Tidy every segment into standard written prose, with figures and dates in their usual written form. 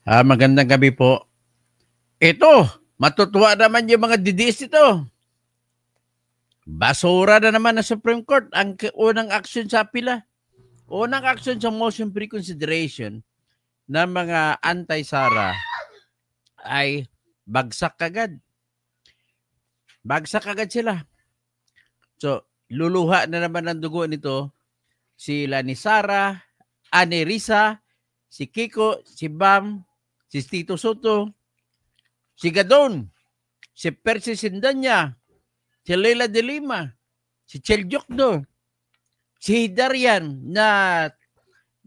Magandang gabi po. Ito, matutuwa naman yung mga DDS ito. Basura na naman ng Supreme Court ang unang action sa apila. Unang action sa motion reconsideration ng mga anti-Sara ay bagsak agad. Bagsak agad sila. So, luluha na naman ng dugo nito sila ni Sara, ni Risa, si Kiko, si Bam, si Tito Soto, si Gadon, si Percy Sindanya, si Leila de Lima, si Chel Jokdo, si Darian na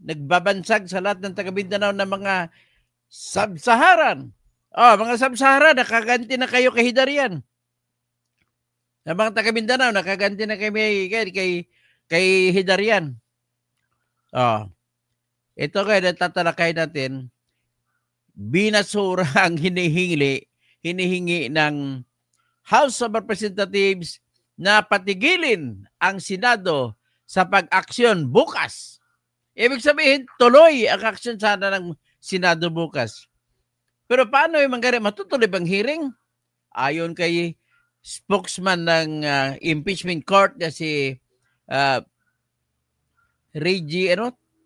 nagbabansag sa lahat ng taga Mindanao ng mga sub-Saharan. Mga sub-Saharan, nakaganti na kayo kay Darian. Ng mga taga Mindanao, nakaganti na kay Hidarian. Ito kayo, natatalakay natin, binasura ang hinihingi ng House of Representatives na patigilin ang Senado sa pag-aksyon bukas. Ibig sabihin, tuloy ang aksyon sana ng Senado bukas. Pero paano yung mangyari? Matutuloy bang hearing? Ayon kay spokesman ng impeachment court na si Reggie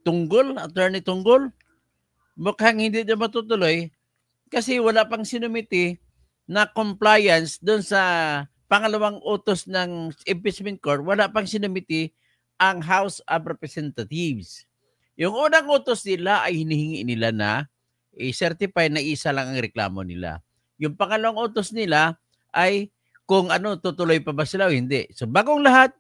Tunggol, Attorney Tunggol, mukhang hindi na matutuloy kasi wala pang sinumiti na compliance doon sa pangalawang utos ng impeachment court, wala pang sinumiti ang House of Representatives. Yung unang utos nila ay hinihingi nila na i-certify na isa lang ang reklamo nila. Yung pangalawang utos nila ay kung tutuloy pa ba sila o hindi. So bagong lahat,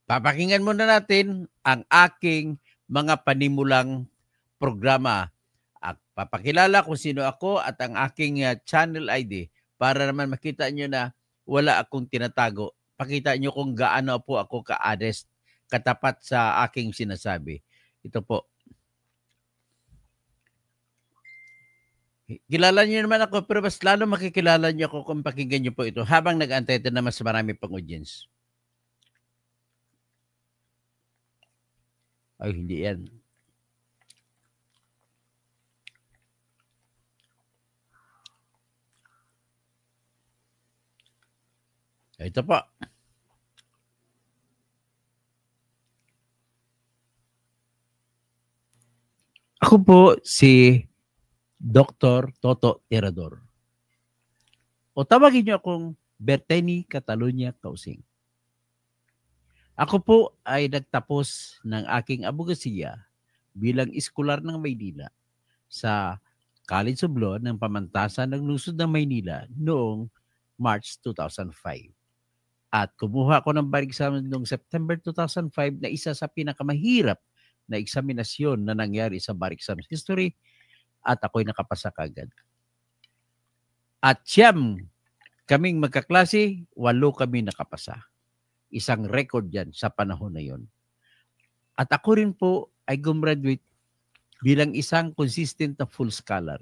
papakinggan muna natin ang aking mga panimulang programa. At papakilala kung sino ako at ang aking channel ID para naman makita nyo na wala akong tinatago. Pakita nyo kung gaano po ako ka-honest, katapat sa aking sinasabi. Ito po. Kilala nyo naman ako, pero mas lalo makikilala nyo ako kung pakinggan nyo po ito habang nag-antay na mas marami pang audience. Ay, hindi yan. Ito po. Ako po si Dr. Toto Tirador. O tawagin niyo akong Berteni Catalunya Kausing. Ako po ay nagtapos ng aking abogasiya bilang iskolar ng Maynila sa College of Law ng Pamantasan ng Lungsod ng Maynila noong March 2005. At kumuha ko ng bar exam noong September 2005 na isa sa pinakamahirap na eksaminasyon na nangyari sa bar exam history at ako'y nakapasa kagad. At siyam kaming magkaklase, 8 kami nakapasa. Isang record yan sa panahon na yon. At ako rin po ay gumraduate bilang isang consistent na full scholar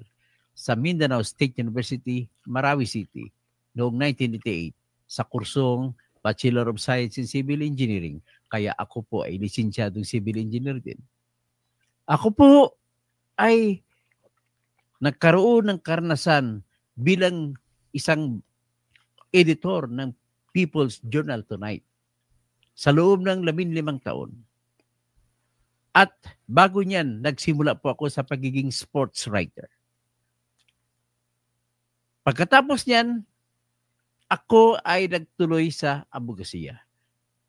sa Mindanao State University, Marawi City noong 1988 sa kursong Bachelor of Science in Civil Engineering. Kaya ako po ay lisensyadong civil engineer din. Ako po ay nagkaroon ng karanasan bilang isang editor ng People's Journal Tonight sa loob ng 15 taon. At bago niyan, nagsimula po ako sa pagiging sports writer. Pagkatapos niyan, ako ay nagtuloy sa abogasiya.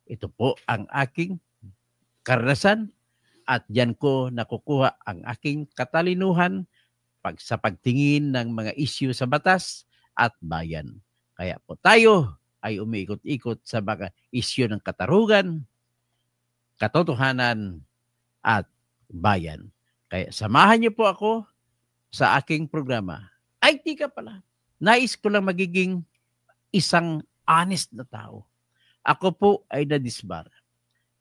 Ito po ang aking karanasan at diyan ko nakukuha ang aking katalinuhan sa pagtingin ng mga issue sa batas at bayan. Kaya po tayo ay umiikot-ikot sa mga issue ng katarungan, katotohanan, at bayan. Kaya samahan niyo po ako sa aking programa. Ay, tika pala. Nais ko lang magiging isang honest na tao. Ako po ay nadisbar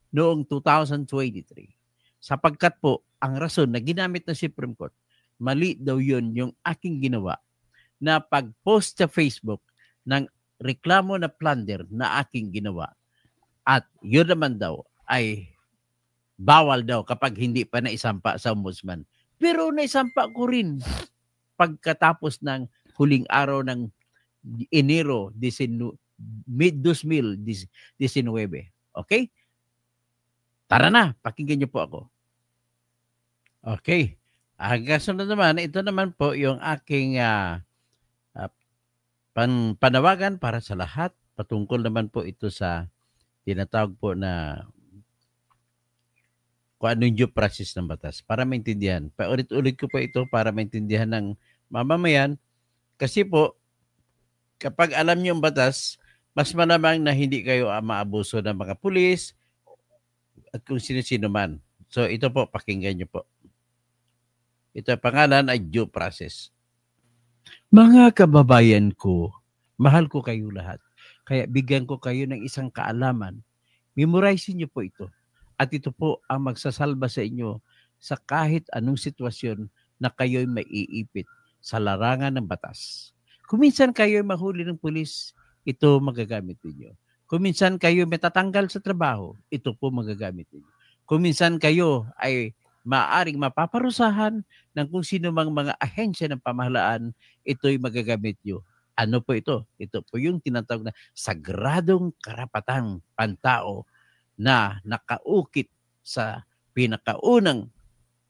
noong 2023 sapagkat po ang rason na ginamit ng Supreme Court, mali daw yun yung aking ginawa na pag-post sa Facebook ng reklamo na plunder na aking ginawa. At yun naman daw ay bawal daw kapag hindi pa naisampa sa ombudsman. Pero naisampa ko rin pagkatapos ng huling araw ng Enero mid-2019. Okay? Tara na, pakinggan niyo po ako. Okay. Ang kasunod naman, ito naman po yung aking panawagan para sa lahat. Patungkol naman po ito sa tinatawag po na kung ano yung due process ng batas para maintindihan. Paulit-ulit ko po ito para maintindihan ng mamamayan. Kasi po, kapag alam niyo ang batas, mas malamang na hindi kayo maabuso ng mga pulis at kung sino-sino man. So ito po, pakinggan niyo po. Ito pangalan ay due process. Mga kababayan ko, mahal ko kayo lahat. Kaya bigyan ko kayo ng isang kaalaman. Memorize niyo po ito. At ito po ang magsasalba sa inyo sa kahit anong sitwasyon na kayo'y maiipit sa larangan ng batas. Kung minsan kayo'y mahuli ng pulis, ito magagamit ninyo. Kung minsan kayo matatanggal sa trabaho, ito po magagamit ninyo. Kung minsan kayo ay maaring mapaparusahan ng kung sino mang mga ahensya ng pamahalaan, ito'y magagamit nyo. Ano po ito? Ito po yung tinatawag na sagradong karapatang pantao na nakaukit sa pinakaunang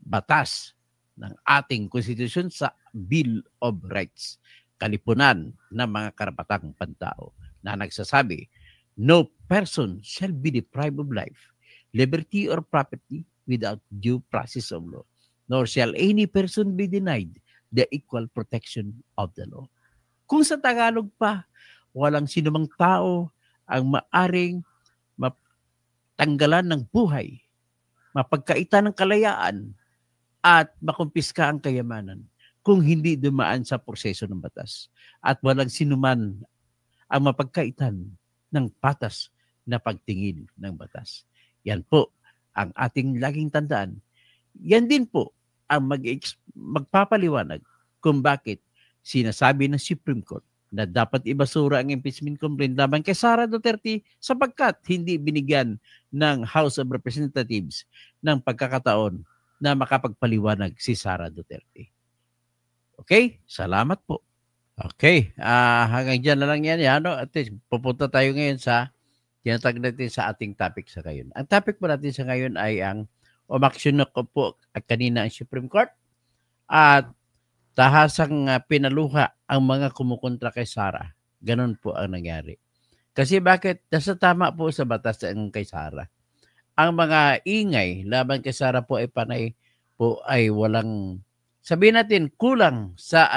batas ng ating konstitusyon sa Bill of Rights, kalipunan ng mga karapatang pantao na nagsasabi, no person shall be deprived of life, liberty, or property without due process of law, nor shall any person be denied the equal protection of the law. Kung sa Tagalog pa, walang sinumang tao ang maaring matanggalan ng buhay, mapagkaitan ng kalayaan, at makumpiska ang kayamanan kung hindi dumaan sa proseso ng batas. At walang sinuman ang mapagkaitan ng patas na pagtingin ng batas. Yan po ang ating laging tandaan. Yan din po ang magpapaliwanag kung bakit sinasabi ng Supreme Court na dapat ibasura ang impeachment complaint laban kay Sara Duterte sapagkat hindi binigyan ng House of Representatives ng pagkakataon na makapagpaliwanag si Sara Duterte. Okay? Salamat po. Okay. Hanggang dyan na lang yan. At least, pupunta tayo ngayon sa tinatag natin sa ating topic sa ngayon. Ang topic po natin sa ngayon ay ang umaksyon na ko po kanina ang Supreme Court at tahasang pinaluha ang mga kumukontra kay Sara. Ganon po ang nangyari. Kasi bakit? Nasa tama po sa batas ng kay Sara. Ang mga ingay laban kay Sara po ay panay po ay walang, sabihin natin, kulang sa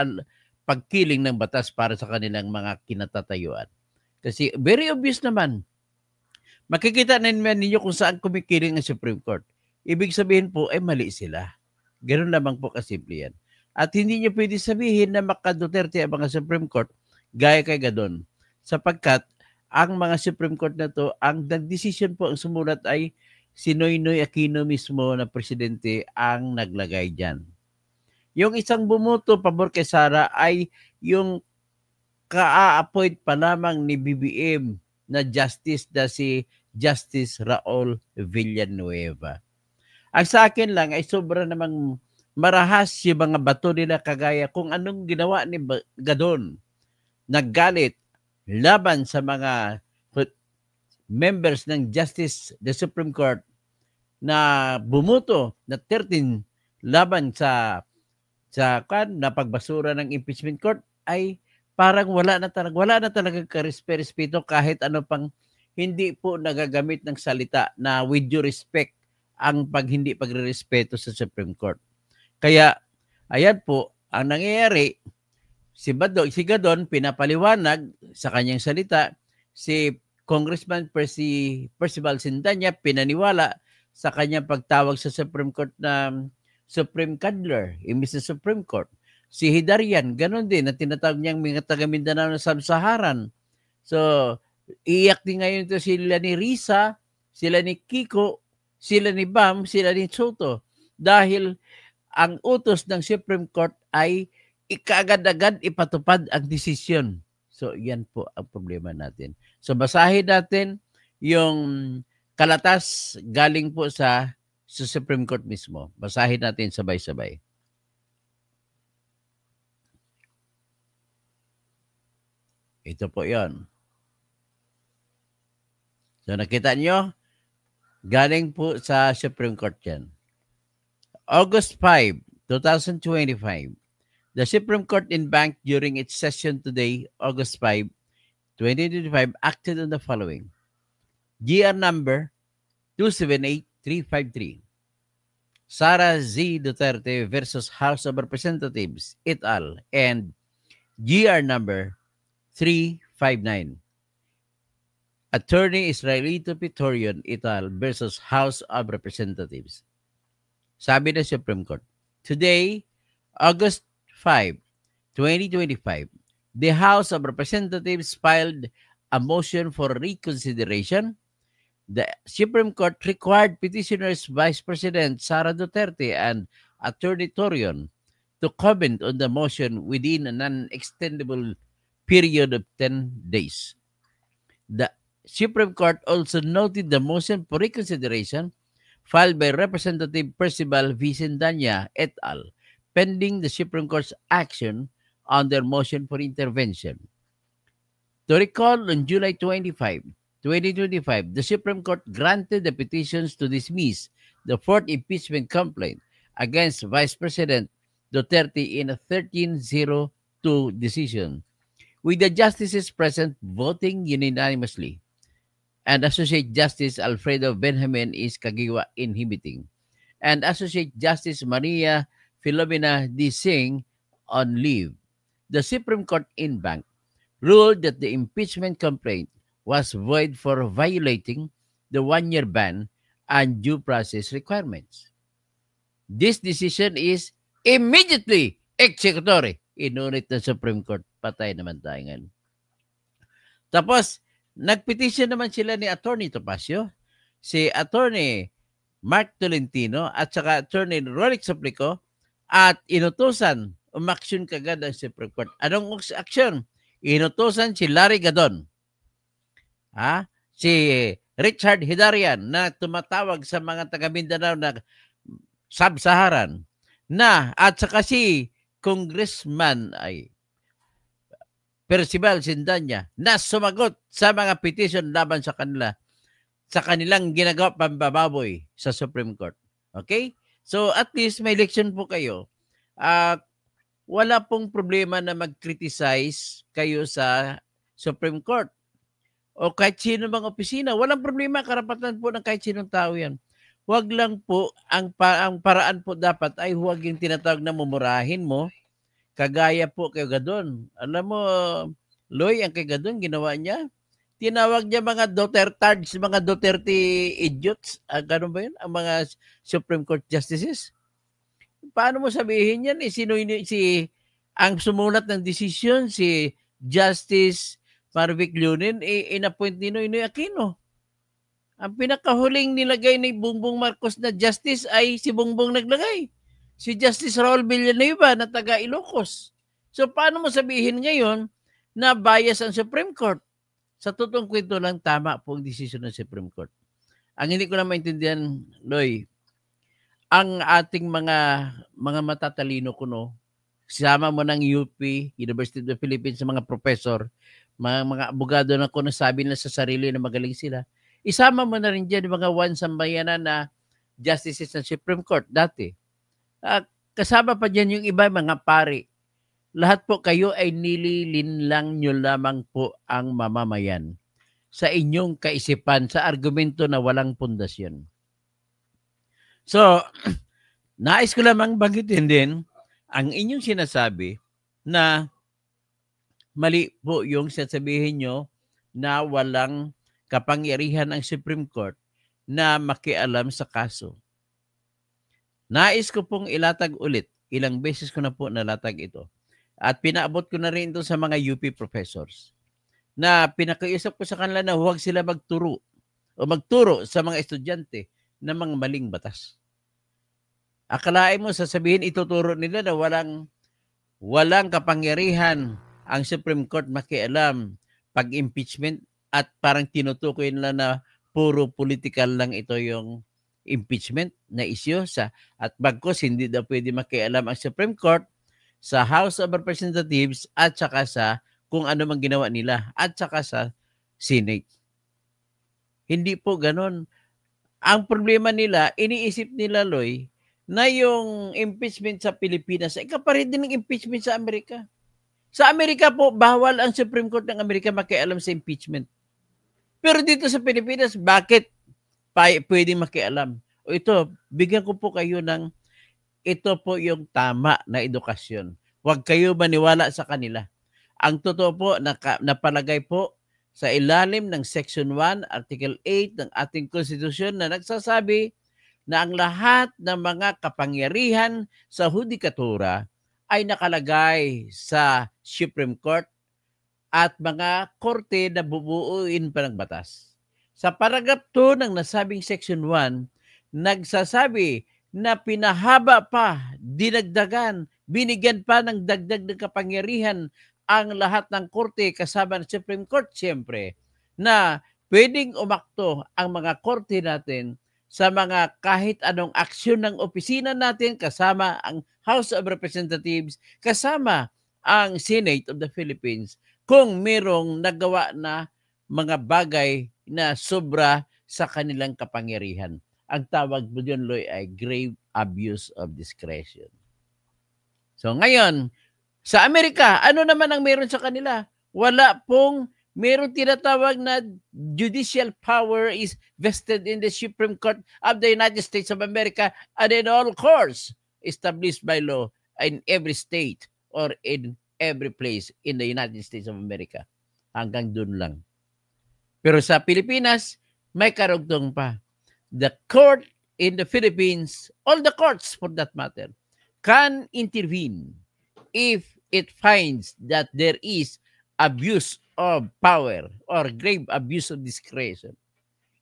pagkiling ng batas para sa kanilang mga kinatatayuan. Kasi very obvious naman, makikita ninyo kung saan kumikiling ang Supreme Court. Ibig sabihin po ay mali sila. Ganun lamang po kasimple yan. At hindi nyo pwede sabihin na maka-Duterte ang mga Supreme Court gaya kay Gadon. Sapagkat ang mga Supreme Court na to, ang decision po ang sumulat ay si Noynoy Aquino mismo na presidente ang naglagay dyan. Yung isang bumuto pabor kay Sara ay yung ka-appoint pa lamang ni BBM na justice na si Justice Raul Villanueva. Ang sa akin lang ay sobra namang marahas yung mga bato nila kagaya kung anong ginawa ni Gadon. Naggalit laban sa mga members ng Justice the Supreme Court na bumuto na 13 laban sa pagbasura ng impeachment court ay parang wala na talaga karespeto kahit ano pang hindi po nagagamit ng salita na with due respect ang hindi pagrerespeto sa Supreme Court. Kaya ayan po ang nangyayari, si Gadon pinapaliwanag sa kanyang salita, si Congressman Percival Sindanya pinaniwala sa kanyang pagtawag sa Supreme Court na Supreme Cuddler, imbis na Supreme Court. Si Hidarian, ganun din, na tinatawag niyang mga taga-Mindanao na Sub-Saharan. So, iyak din ngayon ito sila ni Risa, sila ni Kiko, sila ni Bam, sila ni Soto. Dahil ang utos ng Supreme Court ay ikaagad-agad ipatupad ang desisyon. So, yan po ang problema natin. So, basahin natin yung kalatas galing po sa Supreme Court mismo. Basahin natin sabay-sabay. Ito po yon. So nakita nyo, galing po sa Supreme Court yan. August 5, 2025. The Supreme Court in Bank during its session today, August 5, 2025, acted on the following. GR number 278353. Sara Z. Duterte versus House of Representatives, et al. And GR number 359. Attorney Israelito Pitorion, et al. Versus House of Representatives. Sabi ng Supreme Court, today, August 5, 2025, the House of Representatives filed a motion for reconsideration. The Supreme Court required petitioners Vice President Sara Duterte and Attorney Torion to comment on the motion within an unextendable period of 10 days. The Supreme Court also noted the motion for reconsideration filed by Representative Percival V. Sendanya et al., pending the Supreme Court's action on their motion for intervention. To recall, on July 25, 2025, the Supreme Court granted the petitions to dismiss the fourth impeachment complaint against Vice President Duterte in a 13-0-2 decision, with the justices present voting unanimously, and Associate Justice Alfredo Benjamin is Kagiwa inhibiting, and Associate Justice Maria Filomena D. Singh on leave. The Supreme Court in Bank ruled that the impeachment complaint was void for violating the one-year ban and due process requirements. This decision is immediately executory. Inunit ng Supreme Court. Patay naman tayo ngayon. Tapos, nagpetisyon naman sila ni Attorney Topacio, si Attorney Mark Tolentino at saka Attorney Ronick Suplico at inutusan umaksyon kagad ang Supreme Court. Anong aksyon? Inutusan si Larry Gadon, si Richard Hidarian na tumatawag sa mga taga Mindanao na Sub-Saharan na at saka si Congressman Percival Sendanya na sumagot sa mga petition laban sa kanila sa kanilang ginagawa pambababoy sa Supreme Court. Okay? So at least may election po kayo. Wala pong problema na mag-criticize kayo sa Supreme Court o kahit sino mga opisina. Walang problema, karapatan po ng kahit sinong tao yan. Huwag lang po, ang paraan po dapat ay huwag yung tinatawag na mumurahin mo, kagaya po kay Gadon. Alam mo, Loy, ang kay Gadon, ginawa niya, tinawag niya mga Dutertards, mga Duterte idiots. Ganun ba yun? Ang mga Supreme Court justices. Paano mo sabihin yan? Ang sumulat ng desisyon, si Justice Marvic Lunin, inappoint ni Noynoy Aquino. Ang pinakahuling nilagay ni Bongbong Marcos na justice ay si Bongbong naglagay. Si Justice Raul Villanueva na taga Ilocos. So paano mo sabihin ngayon na bias ang Supreme Court? Sa totoong kwento lang, tama po ang desisyon ng Supreme Court. Ang hindi ko na maintindihan, Loy, ang ating mga matatalino kuno, sama mo ng UP, University of the Philippines, sa mga professor, mga abogado na kuno sabi na sa sarili na magaling sila, isama mo na rin dyan mga sambayanan na justices ng Supreme Court dati. Kasama pa dyan yung iba, mga pari. Lahat po kayo ay nililinlang nyo lamang po ang mamamayan sa inyong kaisipan, sa argumento na walang pundasyon. So, nais ko lamang banggitin din ang inyong sinasabi na mali po yung sasabihin nyo na walang kapangyarihan ang Supreme Court na makialam sa kaso. Nais ko pong ilatag ulit. Ilang beses ko na po nalatag ito. At pinaabot ko na rin ito sa mga UP professors na pinakiusap ko sa kanila na huwag sila magturo sa mga estudyante ng mga maling batas. Akalain mo sasabihin ituturo nila na walang kapangyarihan ang Supreme Court makialam pag impeachment at parang tinutukoy nila na puro political lang ito yung impeachment na issue at bagkos hindi daw pwede makialam ang Supreme Court sa House of Representatives at saka sa kung ano mang ginawa nila at saka sa Senate. Hindi po ganon. Ang problema nila, iniisip nila, Loy, na yung impeachment sa Pilipinas ay kapareho din ng impeachment sa Amerika. Sa Amerika po, bawal ang Supreme Court ng Amerika makialam sa impeachment. Pero dito sa Pilipinas, bakit pwede makialam? O ito, bigyan ko po kayo ng ito po yung tama na edukasyon. Huwag kayo maniwala sa kanila. Ang totoo po, napalagay po sa ilalim ng Section 1, Article 8 ng ating konstitusyon na nagsasabi na ang lahat ng mga kapangyarihan sa hudikatura ay nakalagay sa Supreme Court at mga korte na bubuuin pa ng batas. Sa paragraph 2 ng nasabing Section 1, nagsasabi na pinahaba pa, dinagdagan, binigyan pa ng dagdag ng kapangyarihan ang lahat ng korte kasama ng Supreme Court, siyempre, na pwedeng umakto ang mga korte natin sa mga kahit anong aksyon ng opisina natin, kasama ang House of Representatives, kasama ang Senate of the Philippines, kung merong nagawa na mga bagay na sobra sa kanilang kapangyarihan. Ang tawag mo dyan, Loy, ay grave abuse of discretion. So ngayon, sa Amerika, ano naman ang meron sa kanila? Wala pong meron tinatawag na judicial power is vested in the Supreme Court of the United States of America and in all courts established by law in every state or in every place in the United States of America. Hanggang dun lang. Pero sa Pilipinas, may karugtong pa. The court in the Philippines, all the courts for that matter, can intervene if it finds that there is abuse of power or grave abuse of discretion.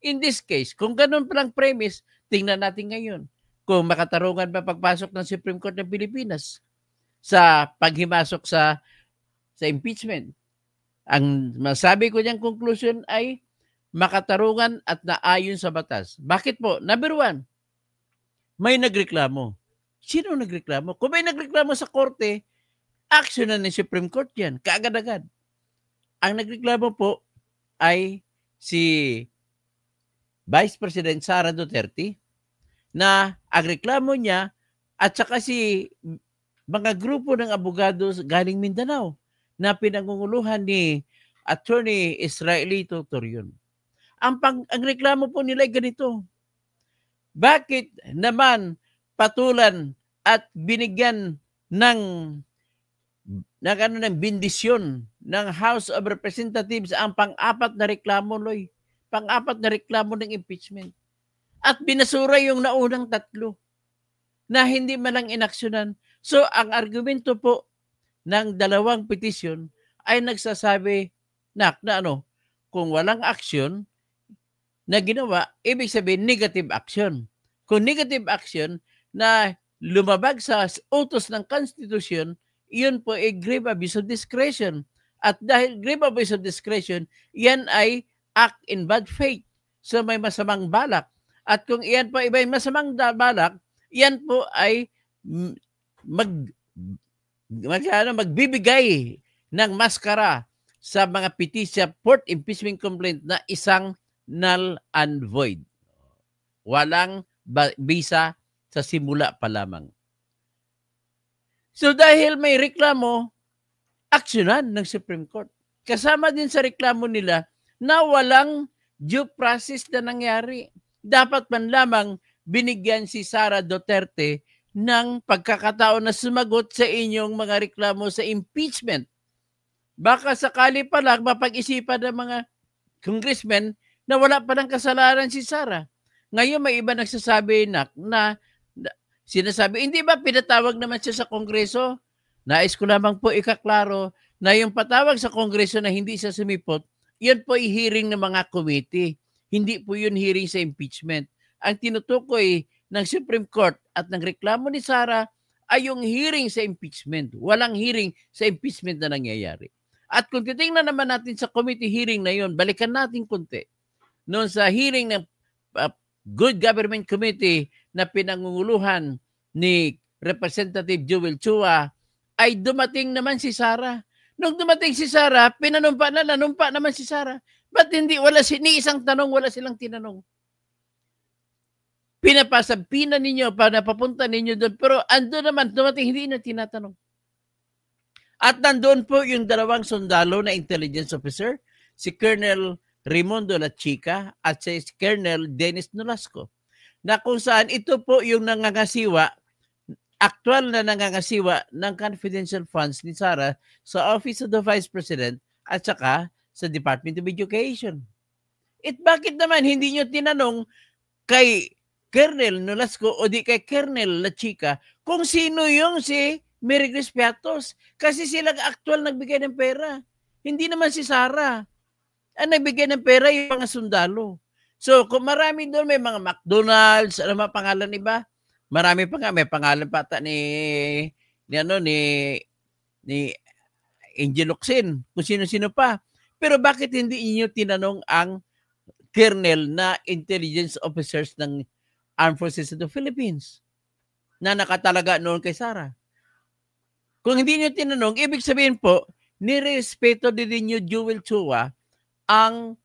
In this case, kung ganun palang premise, tingnan natin ngayon kung makatarungan ba pagpasok ng Supreme Court ng Pilipinas sa paghimasok sa impeachment. Ang masabi ko niyang conclusion ay makatarungan at naayon sa batas. Bakit po? Number 1, may nagreklamo. Sino nagreklamo? Kung may nagreklamo sa korte, action na ng Supreme Court yan, kaagad-agad. Ang nagreklamo po ay si Vice President Sara Duterte na ang reklamo niya at saka si mga grupo ng abogado galing Mindanao na pinangunguluhan ni Attorney Israelito Torion. Ang reklamo po nila ay ganito. Bakit naman patulan at binigyan ng bindisyon ng House of Representatives ang pang-apat na reklamo, Loy? Pang-apat na reklamo ng impeachment. At binasura yung naunang 3 na hindi man lang inaksyonan. So, ang argumento po ng 2 petisyon ay nagsasabi na kung walang aksyon na ginawa, ibig sabihin negative action. Kung negative action na lumabag sa utos ng Constitution, iyon po ay grave abuse of discretion. At dahil grave abuse of discretion, yan ay act in bad faith. So may masamang balak. At kung iyan po ay may masamang balak, yan po ay magbibigay ng maskara sa mga petisya fourth impeachment complaint na isang null and void. Walang bisa sa simula pa lamang. So dahil may reklamo, aksyonan ng Supreme Court. Kasama din sa reklamo nila na walang due process na nangyari. Dapat man lamang binigyan si Sara Duterte ng pagkakataon na sumagot sa inyong mga reklamo sa impeachment. Baka sakali pa lang mapag-isipan ng mga congressmen na wala pa ng kasalanan si Sara. Ngayon may iba nagsasabi na sinasabi, hindi ba pinatawag naman siya sa Kongreso? Nais ko lamang po ikaklaro na yung patawag sa Kongreso na hindi siya sumipot, yun po ay hearing ng mga committee. Hindi po yun hearing sa impeachment. Ang tinutukoy ng Supreme Court at ng reklamo ni Sara ay yung hearing sa impeachment. Walang hearing sa impeachment na nangyayari. At kung titingnan naman natin sa committee hearing na yun, balikan natin konti. Noon sa hearing ng Good Government Committee na pinangunguluhan ni Representative Joel Chua, ay dumating naman si Sara. Nung dumating si Sara, pinanumpa na, nanumpa naman si Sara. Ba't hindi, ni isang tanong, wala silang tinanong. Pinapasabihan ninyo, napapunta ninyo doon, pero ando naman, dumating, hindi na tinatanong. At nandoon po yung dalawang sundalo na intelligence officer, si Colonel Raimundo Lachica at si Colonel Dennis Nolasco, na kung saan ito po yung nangangasiwa, actual na nangangasiwa ng confidential funds ni Sara sa Office of the Vice President at saka sa Department of Education. Bakit naman hindi nyo tinanong kay Colonel Nolasco o di kay Colonel Lachica kung sino yung si Mary Grace Piatos? Kasi sila actual nagbigay ng pera. Hindi naman si Sara. Ang nagbigay ng pera yung mga sundalo. So, kung marami doon, may mga McDonald's, ano mga pangalan iba? Marami pa nga, may pangalan pa ata ni Angel Locsin, kung sino-sino pa. Pero bakit hindi niyo tinanong ang colonel na intelligence officers ng Armed Forces of the Philippines na nakatalaga noon kay Sara? Kung hindi niyo tinanong, ibig sabihin po, nirespeto din niyo Jewel Chua ang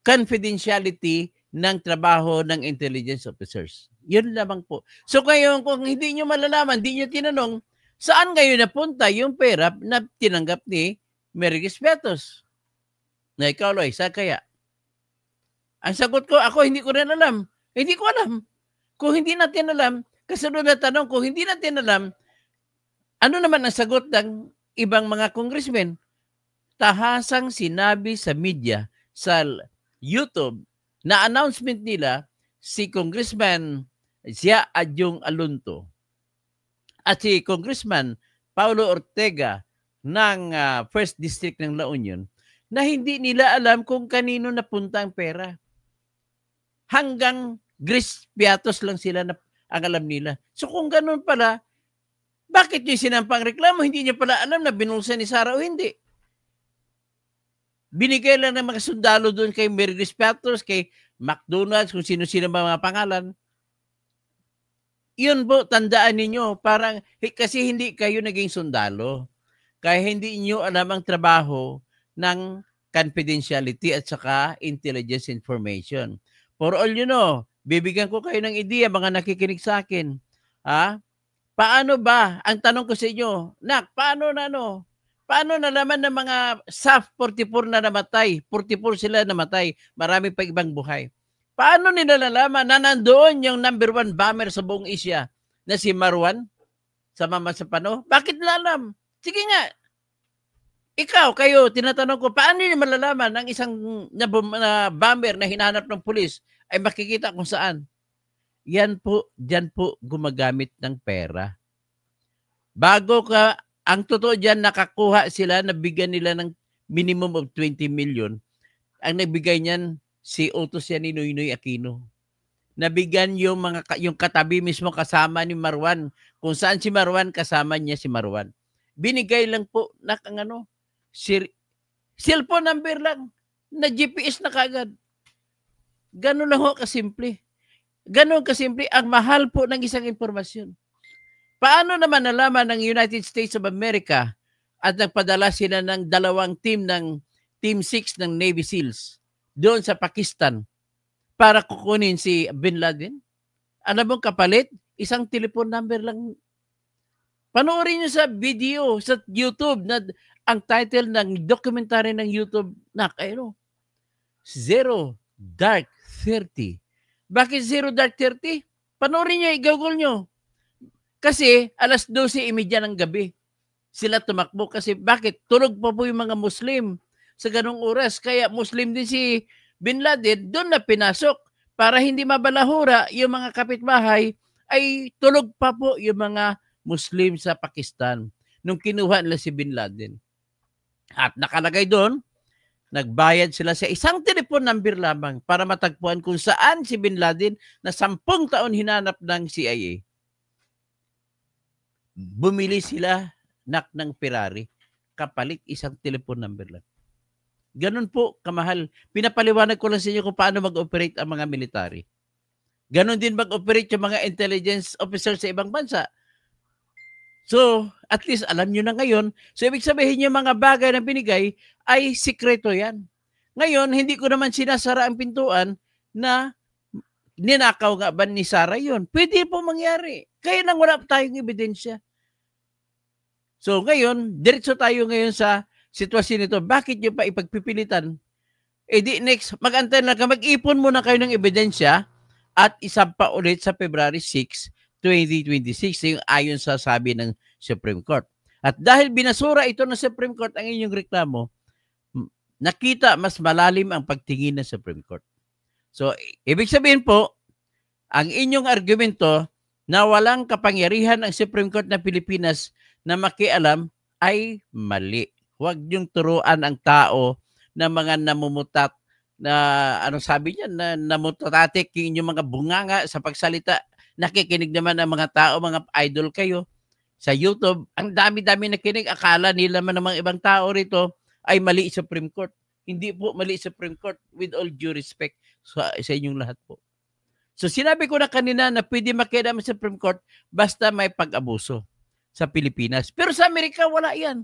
confidentiality ng trabaho ng intelligence officers. Yun lamang po. So ngayon, kung hindi niyo malalaman, hindi niyo tinanong, saan ngayon napunta yung pera na tinanggap ni Mary Grace Piatos? Na ikaw, Loy, saan kaya? Ang sagot ko, ako hindi ko rin alam. Hindi ko alam. Kung hindi natin alam, kasunod na tanong, kung hindi natin alam, ano naman ang sagot ng ibang mga congressmen? Tahasang sinabi sa media, sa YouTube, na announcement nila, si Congressman Zia Adyong Alunto at si Congressman Paulo Ortega ng 1st District ng La Union, na hindi nila alam kung kanino napunta ang pera. Hanggang Grace Piatos lang sila na ang alam nila. So kung ganun pala, bakit yung sinampang reklamo? Hindi niya pala alam na binulsa ni Sara o hindi. Binigay lang ng mga sundalo doon kay Mary Grace Piatos, kay McDonald's, kung sino-sino ba mga pangalan. Yun po, tandaan ninyo, parang, kasi hindi kayo naging sundalo. Kaya hindi niyo alam ang trabaho ng confidentiality at saka intelligence information. For all you know, bibigyan ko kayo ng ideya, mga nakikinig sa akin. Paano ba, ang tanong ko sa inyo, Nak, paano nalaman ng mga SAF 44 na namatay? 44 sila namatay, marami pa ibang buhay. Paano nila nalaman na nandoon yung number 1 bomber sa buong Asia na si Marwan sa Mama Sapano? Bakit nila alam? Sige nga, kayo, tinatanong ko, paano nyo malalaman ang isang bomber na hinahanap ng pulis ay makikita kung saan? Diyan po gumagamit ng pera. Ang totoo dyan, nakakuha sila, nabigyan nila ng minimum of 20 million. Ang nagbigay niyan, si utos yan ni Noynoy Aquino. Nabigyan yung katabi mismo kasama ni Marwan. Kung saan si Marwan, kasama niya si Marwan. Binigay lang po cellphone number lang na GPS na kagad. Ganun lang ho kasimple. Ganun kasimple ang mahal po ng isang impormasyon. Paano naman nalaman ng United States of America at nagpadala sila ng 2 team ng Team 6 ng Navy SEALs doon sa Pakistan para kukunin si Bin Laden? Alam mo kapalit? Isang telephone number lang. Panoorin nyo sa video, sa YouTube, na ang title ng documentary ng YouTube na Zero Dark 30. Bakit Zero Dark 30? Panoorin nyo, i-google nyo. Kasi alas 12:30 ng gabi sila tumakbo. Kasi bakit? Tulog pa po yung mga Muslim sa ganong oras. Kaya Muslim din si Bin Laden, doon na pinasok para hindi mabalahura yung mga kapitbahay, ay tulog pa po yung mga Muslim sa Pakistan nung kinuha nila si Bin Laden. At nakalagay doon, nagbayad sila sa isang telephone number lamang para matagpuan kung saan si Bin Laden na 10 taon hinanap ng CIA. Bumili sila ng Ferrari, kapalit isang telephone number lang. Ganun po kamahal. Pinapaliwanag ko lang sa inyo kung paano mag-operate ang mga military. Ganun din mag-operate yung mga intelligence officers sa ibang bansa. So, at least alam nyo na ngayon. So, ibig sabihin yung mga bagay na binigay ay sikreto yan. Ngayon, hindi ko naman sinasara ang pintuan na ninakaw nga ba ni Sarah yun. Pwede po mangyari. Kaya nang wala tayong ebidensya. So, ngayon, diretso tayo ngayon sa sitwasyon nito. Bakit nyo pa ipagpipilitan? Di next, mag-antay lang ka, mag-ipon muna kayo ng ebidensya at isampa ulit sa February 6, 2026, yung ayon sa sabi ng Supreme Court. At dahil binasura ito ng Supreme Court ang inyong reklamo, nakita mas malalim ang pagtingin ng Supreme Court. So, ibig sabihin po, ang inyong argumento na walang kapangyarihan ang Supreme Court ng Pilipinas na makialam ay mali. Huwag niyong turuan ang tao na mga namumutat na, anong sabi niya, na namutatik yung inyong mga bunganga sa pagsalita. Nakikinig naman ang mga tao, mga idol kayo sa YouTube. Ang dami-dami nakinig. Akala nila man ng mga ibang tao rito ay mali Supreme Court. Hindi po mali Supreme Court, with all due respect sa inyong lahat po. So sinabi ko na kanina na pwede makialam sa Supreme Court basta may pag-abuso sa Pilipinas. Pero sa Amerika, wala yan.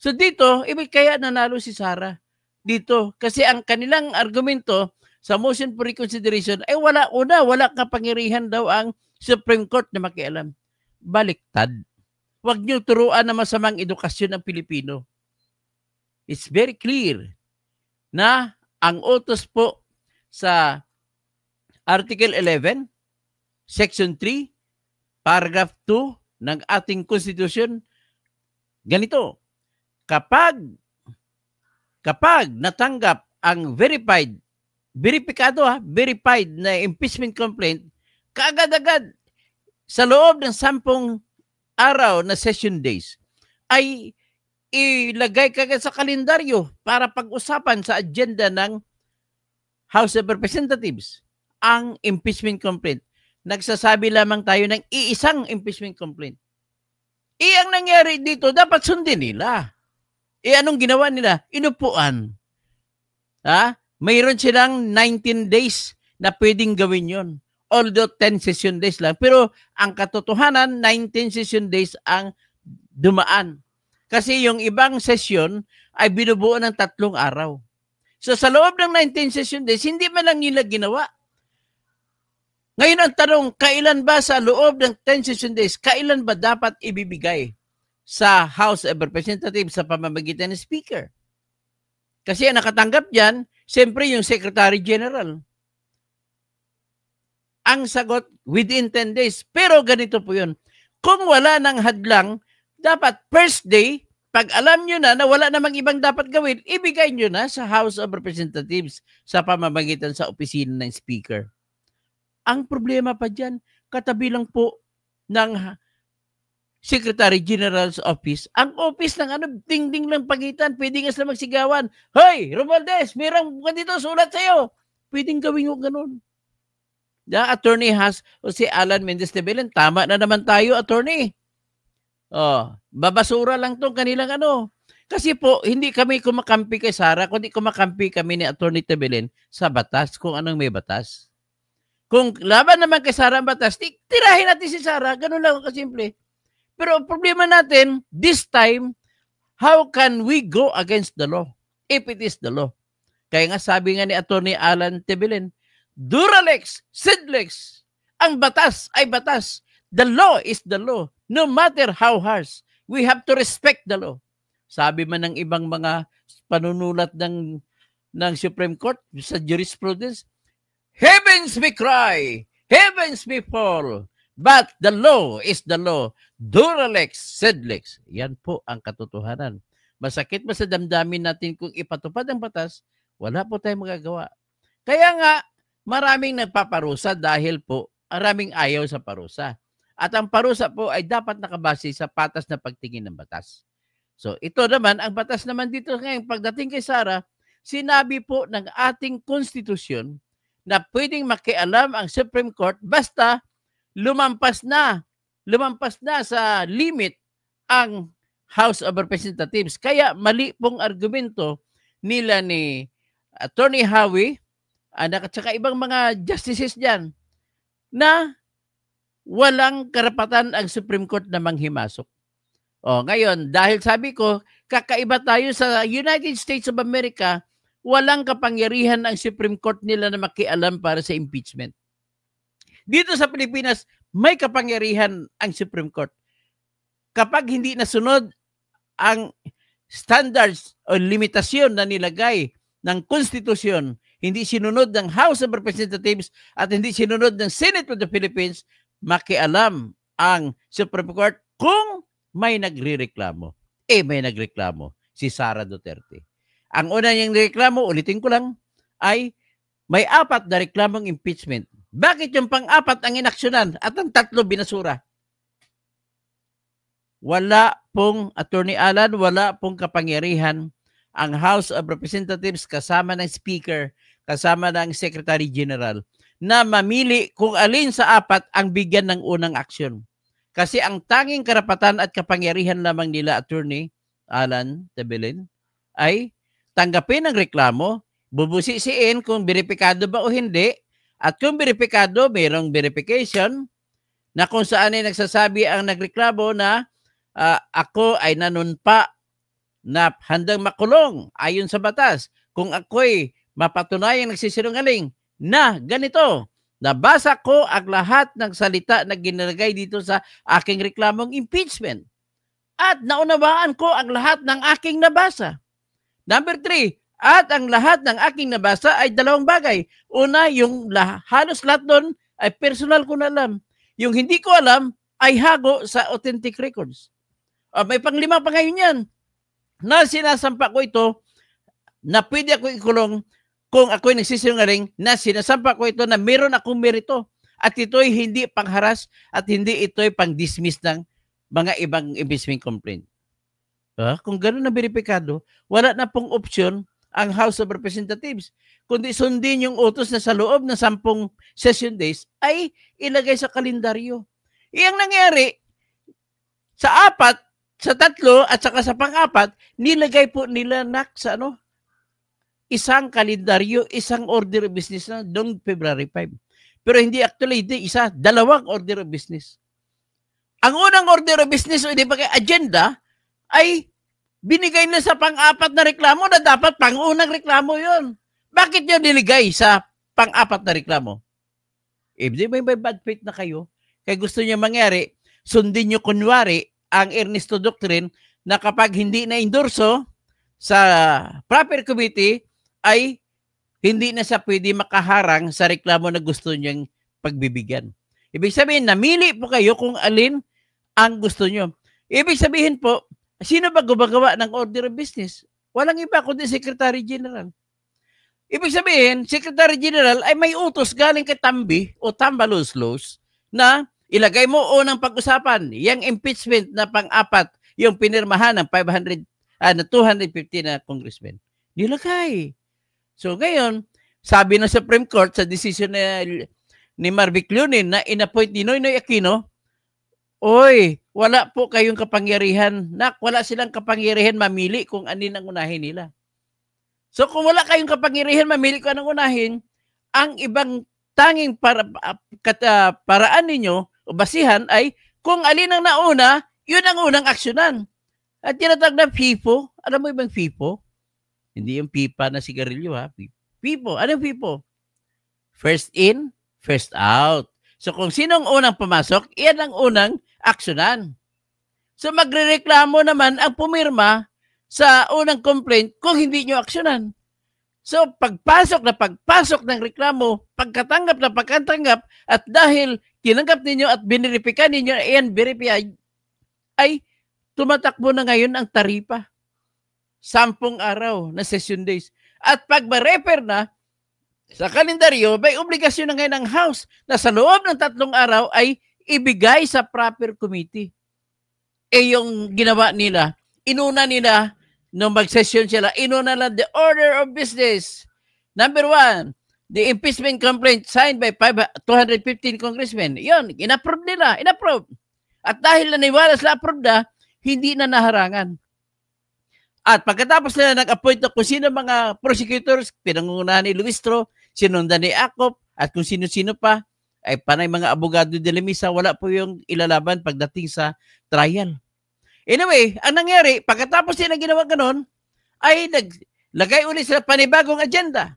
So dito, kaya nanalo si Sarah dito. Kasi ang kanilang argumento sa motion for reconsideration ay wala kapangyarihan daw ang Supreme Court na makialam. Baliktad. Huwag niyo turuan na masamang edukasyon ng Pilipino. It's very clear na ang utos po sa Article 11, Section 3, Paragraph 2 ng ating Constitution, ganito, kapag natanggap ang verified na impeachment complaint, kaagad-agad sa loob ng 10 araw na session days, ay ilagay kagad sa kalendaryo para pag-usapan sa agenda ng House of Representatives ang impeachment complaint. Nagsasabi lamang tayo ng iisang impeachment complaint. Ang nangyari dito, dapat sundin nila. Anong ginawa nila? Inupuan. Mayroon silang 19 days na pwedeng gawin yon. Although 10 session days lang. Pero ang katotohanan, 19 session days ang dumaan. Kasi yung ibang session ay binubuo ng 3 araw. So sa loob ng 19 session days, hindi man lang nila ginawa. Ngayon ang tanong, kailan ba sa loob ng 10 session days, kailan ba dapat ibibigay sa House of Representatives sa pamamagitan ng Speaker? Kasi ang nakatanggap dyan, siyempre yung Secretary General. Ang sagot, within 10 days. Pero ganito po yun. Kung wala ng hadlang, dapat first day, pag alam nyo na wala namang ibang dapat gawin, ibigay nyo na sa House of Representatives sa pamamagitan sa opisina ng Speaker. Ang problema pa dyan, katabi lang po ng Secretary General's Office, ang office ng dingding lang pagitan, pwede nga sila magsigawan. Hoy, Romualdez, mayroong dito sulat sa'yo. Pwedeng gawin yung ganun. The attorney has, si Alan Mendez de Belen, tama na naman tayo, attorney. Babasura lang tong kanilang Kasi po, hindi kami kumakampi kay Sarah, kundi kumakampi kami ni Attorney Tebelen sa batas, kung anong may batas. Kung laban naman kay Sarah ang batas, tirahin natin si Sarah. Ganun lang kasimple. Pero ang problema natin, this time, how can we go against the law if it is the law? Kaya nga sabi nga ni Attorney Alan Tebelen, Duralex, Sidlex, ang batas ay batas. The law is the law. No matter how harsh, we have to respect the law. Sabi man ng ibang mga panunulat ng Supreme Court sa jurisprudence, heavens may cry, heavens may fall, but the law is the law. Duralex, Sidlex. Yan po ang katotohanan. Masakit ba sa damdamin natin kung ipatupad ang batas? Wala po tayong magagawa. Kaya nga, maraming nagpaparusa dahil po maraming ayaw sa parusa. At ang parusa po ay dapat nakabase sa patas na pagtingin ng batas. So ito naman, ang batas naman dito ngayon, pagdating kay Sarah, sinabi po ng ating konstitusyon na pwedeng makialam ang Supreme Court basta lumampas na sa limit ang House of Representatives. Kaya mali pong argumento nila ni Attorney Howie at saka ibang mga justices dyan na walang karapatan ang Supreme Court na manghimasok. Ngayon, dahil sabi ko, kakaiba tayo sa United States of America, walang kapangyarihan ang Supreme Court nila na makialam para sa impeachment. Dito sa Pilipinas, may kapangyarihan ang Supreme Court. Kapag hindi nasunod ang standards o limitasyon na nilagay ng konstitusyon, hindi sinunod ng House of Representatives at hindi sinunod ng Senate of the Philippines, makialam ang Supreme Court kung may nagrereklamo. May nagreklamo si Sara Duterte. Ang una niyang reklamo, ulitin ko lang, ay may 4 na reklamong impeachment. Bakit yung pang-4 ang inaksyonan at ang 3 binasura? Wala pong, Attorney Alan, wala pong kapangyarihan ang House of Representatives kasama ng Speaker, kasama ng Secretary General na mamili kung alin sa 4 ang bigyan ng unang aksyon. Kasi ang tanging karapatan at kapangyarihan lamang nila, Attorney Alan Tebelin, ay tanggapin ang reklamo, bubusisiin kung beripikado ba o hindi, at kung beripikado, mayroong verification na kung saan ay nagsasabi ang nagreklamo na ako ay nanunpa na handang makulong ayon sa batas. Kung ako'y mapatunayang nagsisinungaling na ganito, nabasa ko ang lahat ng salita na ginalagay dito sa aking reklamong impeachment. At naunawaan ko ang lahat ng aking nabasa. Number 3, at ang lahat ng aking nabasa ay 2 bagay. Una, yung halos lahat doon ay personal ko na alam. Yung hindi ko alam ay hago sa authentic records. May pang-5 pa ngayon yan. Na sinasampa ko ito na pwede ako ikulong kung ako'y nagsisinungaling, na sinasampa ko ito na meron akong merito. At ito'y hindi pangharas at hindi ito'y pang-dismiss ng mga ibang impeachment complaint. Kung gano'n na beripikado, wala na pong opsyon ang House of Representatives. Kundi sundin yung utos na sa loob ng 10 session days ay ilagay sa kalendaryo. Iyang nangyari, sa 4, sa 3 at saka sa pang-4, nilagay po nila sa isang kalendaryo, isang order of business na noong February 5. Pero hindi actually, hindi isa, 2 order of business. Ang unang order of business o hindi pa agenda ay binigay na sa pang-4 na reklamo na dapat pang-unang reklamo yon. Bakit nyo niligay sa pang-4 na reklamo? Di may bad faith na kayo? Kaya gusto nyo mangyari, sundin nyo kunwari ang Ernesto Doctrine na kapag hindi na-endorso sa proper committee, ay hindi na siya pwede makaharang sa reklamo na gusto niyang pagbibigyan. Ibig sabihin, namili po kayo kung alin ang gusto nyo. Ibig sabihin po, sino ba gumagawa ng order of business? Walang iba kundi Secretary General. Ibig sabihin, Secretary General ay may utos galing kay Tambi o Tambalos-Los na ilagay mo unang pag-usapan, yung impeachment na pang-4, yung pinirmahan ng 250 na congressmen. Nilagay. So ngayon, sabi ng Supreme Court sa decision ni Marvic Leonin na inappoint ni Noynoy Aquino, wala po kayong kapangyarihan. Wala silang kapangyarihan mamili kung anin ang unahin nila. So kung wala kayong kapangyarihan mamili kung anong unahin, ang ibang tanging paraan ninyo o basihan ay kung alin ang nauna, yun ang unang aksyonan. At tinatag na FIFO. Alam mo ibang FIFO? Hindi yung pipa na sigarilyo ha. FIFO. Ano yung FIFO? First in, first out. So kung sinong unang pumasok, iyan ang unang aksyonan. So magrereklamo naman ang pumirma sa unang complaint kung hindi nyo aksyonan. So pagpasok ng reklamo, pagkatanggap na pagkatanggap, at dahil tinanggap ninyo at bineripikan ninyo, iyan verified, ay tumatakbo na ngayon ang taripa. 10 araw na session days. At pag ma-refer na sa kalendaryo, may obligasyon na ngayon ng House na sa loob ng 3 araw ay ibigay sa proper committee. Yung ginawa nila, inuna nila, nung mag-session sila, inuna lang the order of business. Number 1, the impeachment complaint signed by 215 congressmen. Yun, inapprove nila, inapprove. At dahil naniwala sila approve na, hindi na naharangan. At pagkatapos nila nag-appoint na kung sino mga prosecutors, pinangungunahan ni Luistro, sinundan ni Acop, at kung sino-sino pa, Ay panay mga abogado de la misa, wala po yung ilalaban pagdating sa trial. Anyway, ang nangyari, pagkatapos nila ginawa ganon, ay naglagay ulit sila panibagong agenda.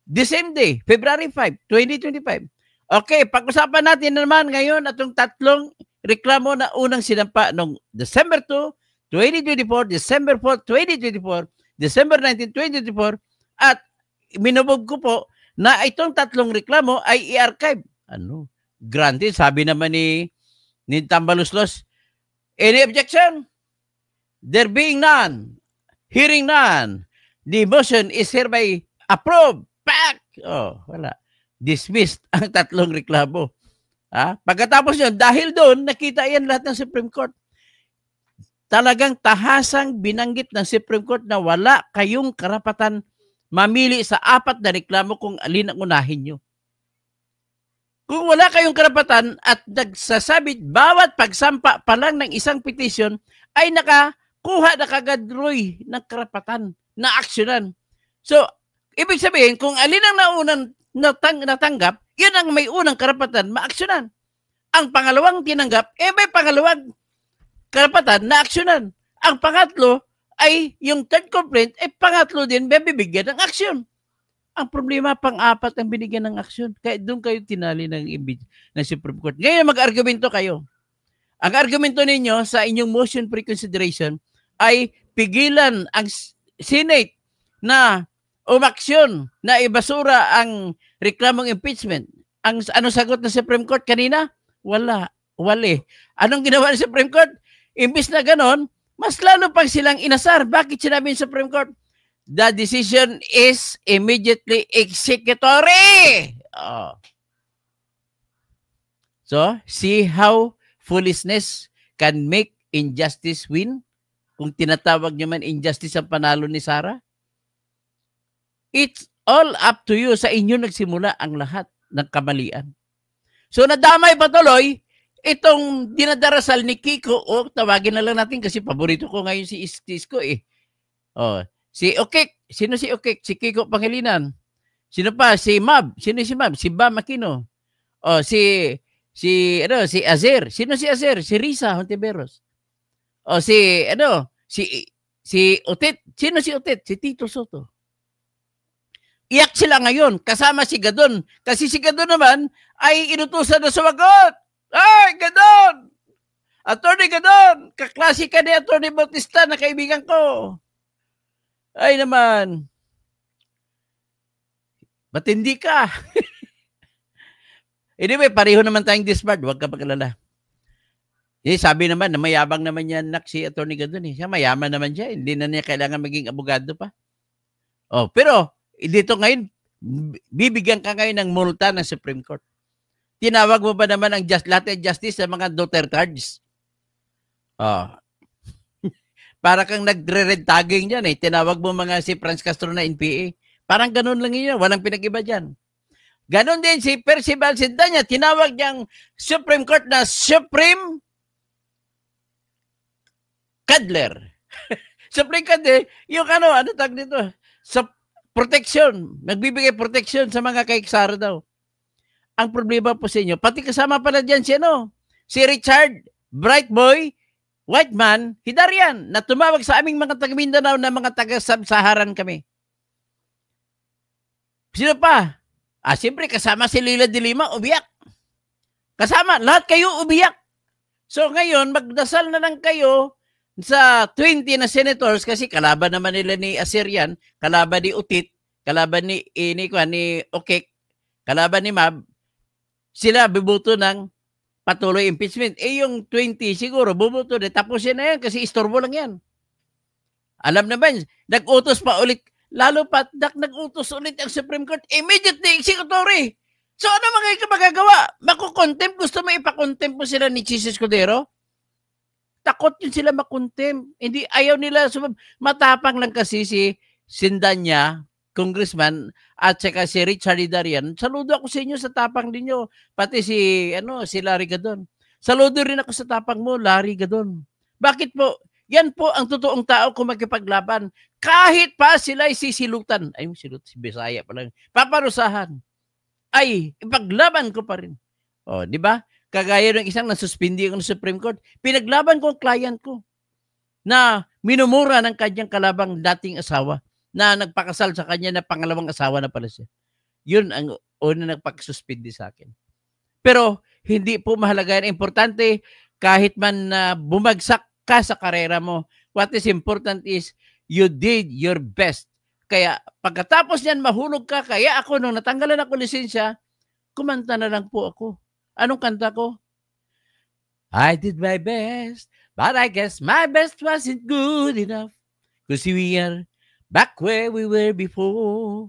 The same day, February 5, 2025. Okay, pag-usapan natin naman ngayon atong tatlong reklamo na unang sinampa noong December 2, 2024, December 4, 2024, December 19, 2024, at minubog ko po na itong tatlong reklamo ay i-archive. Ano? Granted, sabi naman ni Tambaluslos, any objection? There being none, hearing none, the motion is hereby approved. Pak! Oh, wala. Dismissed ang tatlong reklamo. Pagkatapos yun, dahil doon, nakita yan lahat ng Supreme Court. Talagang tahasang binanggit ng Supreme Court na wala kayong karapatan mamili sa apat na reklamo kung alin ang unahin nyo. Kung wala kayong karapatan at nagsasabi bawat pagsampa pa lang ng isang petition ay nakakuha na kagad ng karapatan na aksyonan. So, ibig sabihin, kung alin ang naunang natanggap, yun ang may unang karapatan maaksyonan. Ang pangalawang tinanggap, may pangalawang karapatan na aksyonan. Ang pangatlo ay yung third complaint, pangatlo din may bibigyan ng aksyon. Ang problema, pang-apat ang binigyan ng aksyon. Kaya doon kayo tinali ng Supreme Court. Ngayon mag-argumento kayo. Ang argumento ninyo sa inyong motion for reconsideration ay pigilan ang Senate na umaksyon na ibasura ang reklamong impeachment. Ano sagot ng Supreme Court kanina? Wali. Anong ginawa ng Supreme Court? Imbis na ganon, mas lalo pang silang inasar. Bakit sinabi ng Supreme Court? The decision is immediately executory. So, see how foolishness can make injustice win? Kung tinatawag niyo man injustice ang panalo ni Sarah? It's all up to you. Sa inyo nagsimula ang lahat ng kamalian. So, nadamay patuloy itong dinadarasal ni Kiko. Tawagin na lang natin kasi paborito ko ngayon si Isko eh. Si Okek. Sino si Okek? Si Kiko Pangilinan. Sino pa? Si Mab. Sino si Mab? Si Bam Aquino. Si Azer. Sino si Azer? Si Risa Hontiveros. Si Otet. Sino si Otet? Si Tito Soto. Iyak sila ngayon kasama si Gadon. Kasi si Gadon naman ay inutusan na sumagot. Ay, Gadon! Attorney Gadon! Kaklase ka ni Attorney Bautista na kaibigan ko. Ay naman. Ba't hindi ka? Anyway, pareho naman tayong disbarred. Huwag ka pag-alala. Sabi naman na mayabang naman yan si Attorney Gadon. Siya mayaman naman siya. Hindi na niya kailangan maging abogado pa. Pero dito ngayon, bibigyan ka ngayon ng multa ng Supreme Court. Tinawag mo ba naman ang lahat ng justice sa mga Dutertards? Para kang nagre-red tagging dyan eh. Tinawag mo mga si Franz Castro na NPA. Parang ganun lang yun. Walang pinag-iba dyan. Ganun din si Percival Sindanya. Tinawag niyang Supreme Court na Supreme Cuddler. Supreme Cuddler, yung ano tag dito? Protection. Nagbibigay protection sa mga kaiksara daw. Ang problema po sa inyo, pati kasama pala dyan si Richard Bright Boy Whiteman Hidarian na tumawag sa aming mga taga-Mindanao na mga taga-Sub-Saharan kami. Sino pa? Siyempre kasama si Leila de Lima, umiyak. Kasama, lahat kayo umiyak. So ngayon, magdasal na lang kayo sa 20 na senators kasi kalaban naman nila ni Aserian, kalaban ni Utit, kalaban ni Okek, kalaban ni Mab, sila bibuto ng patuloy impeachment. Yung 20 siguro, bubuto na. Tapusin na yan kasi istorbo lang yan. Alam naman, nag-utos pa ulit. Lalo pa, nag-utos ulit ang Supreme Court. Immediately executory. So ano magagawa? Makukontempt? Gusto mo ipakontempt mo sila ni Jesus Cordero? Takot yun sila makontempt. Hindi, ayaw nila. Matapang lang kasi si Sindanya, Congressman, at saka si Richard Hidarian. Saludo ako sa inyo sa tapang ninyo. Pati si Larry Gadon. Saludo rin ako sa tapang mo, Larry Gadon. Bakit po? Yan po ang totoong tao kung magkipaglaban. Kahit pa sila ay sisilutan. Ay, si Bisaya pa lang. Paparusahan. Ay, ipaglaban ko pa rin. O, di ba? Kagaya ng isang nasuspindi ng Supreme Court, pinaglaban ko ang client ko na minumura ng kanyang kalabang dating asawa na nagpakasal sa kanya na pangalawang asawa na pala siya. Yun ang una nagpakasuspindi sa akin. Pero hindi po mahalaga yan. Importante, kahit man bumagsak ka sa karera mo, what is important is you did your best. Kaya pagkatapos niyan mahulog ka, kaya ako nung natanggalan ako lisensya, kumanta na lang po ako. Anong kanta ko? I did my best, but I guess my best wasn't good enough. Because we are back where we were before.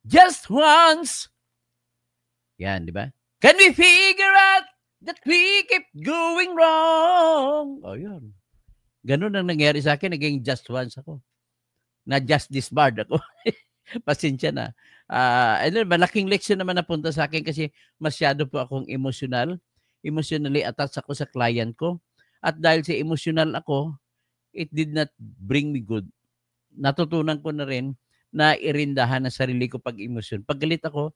Just once. Yan, di ba? Can we figure out that we keep going wrong? Oh, yun. Ganun ang nangyari sa akin. Naging just once ako. Na just disbarred ako. Pasensya na. And then, malaking leksyon naman napunta sa akin kasi masyado po akong emotionally attached ako sa client ko. At dahil sa emotional ako, it did not bring me good. Natutunan ko na rin na irindahan ang sarili ko pag emosyon. Pag galit ako,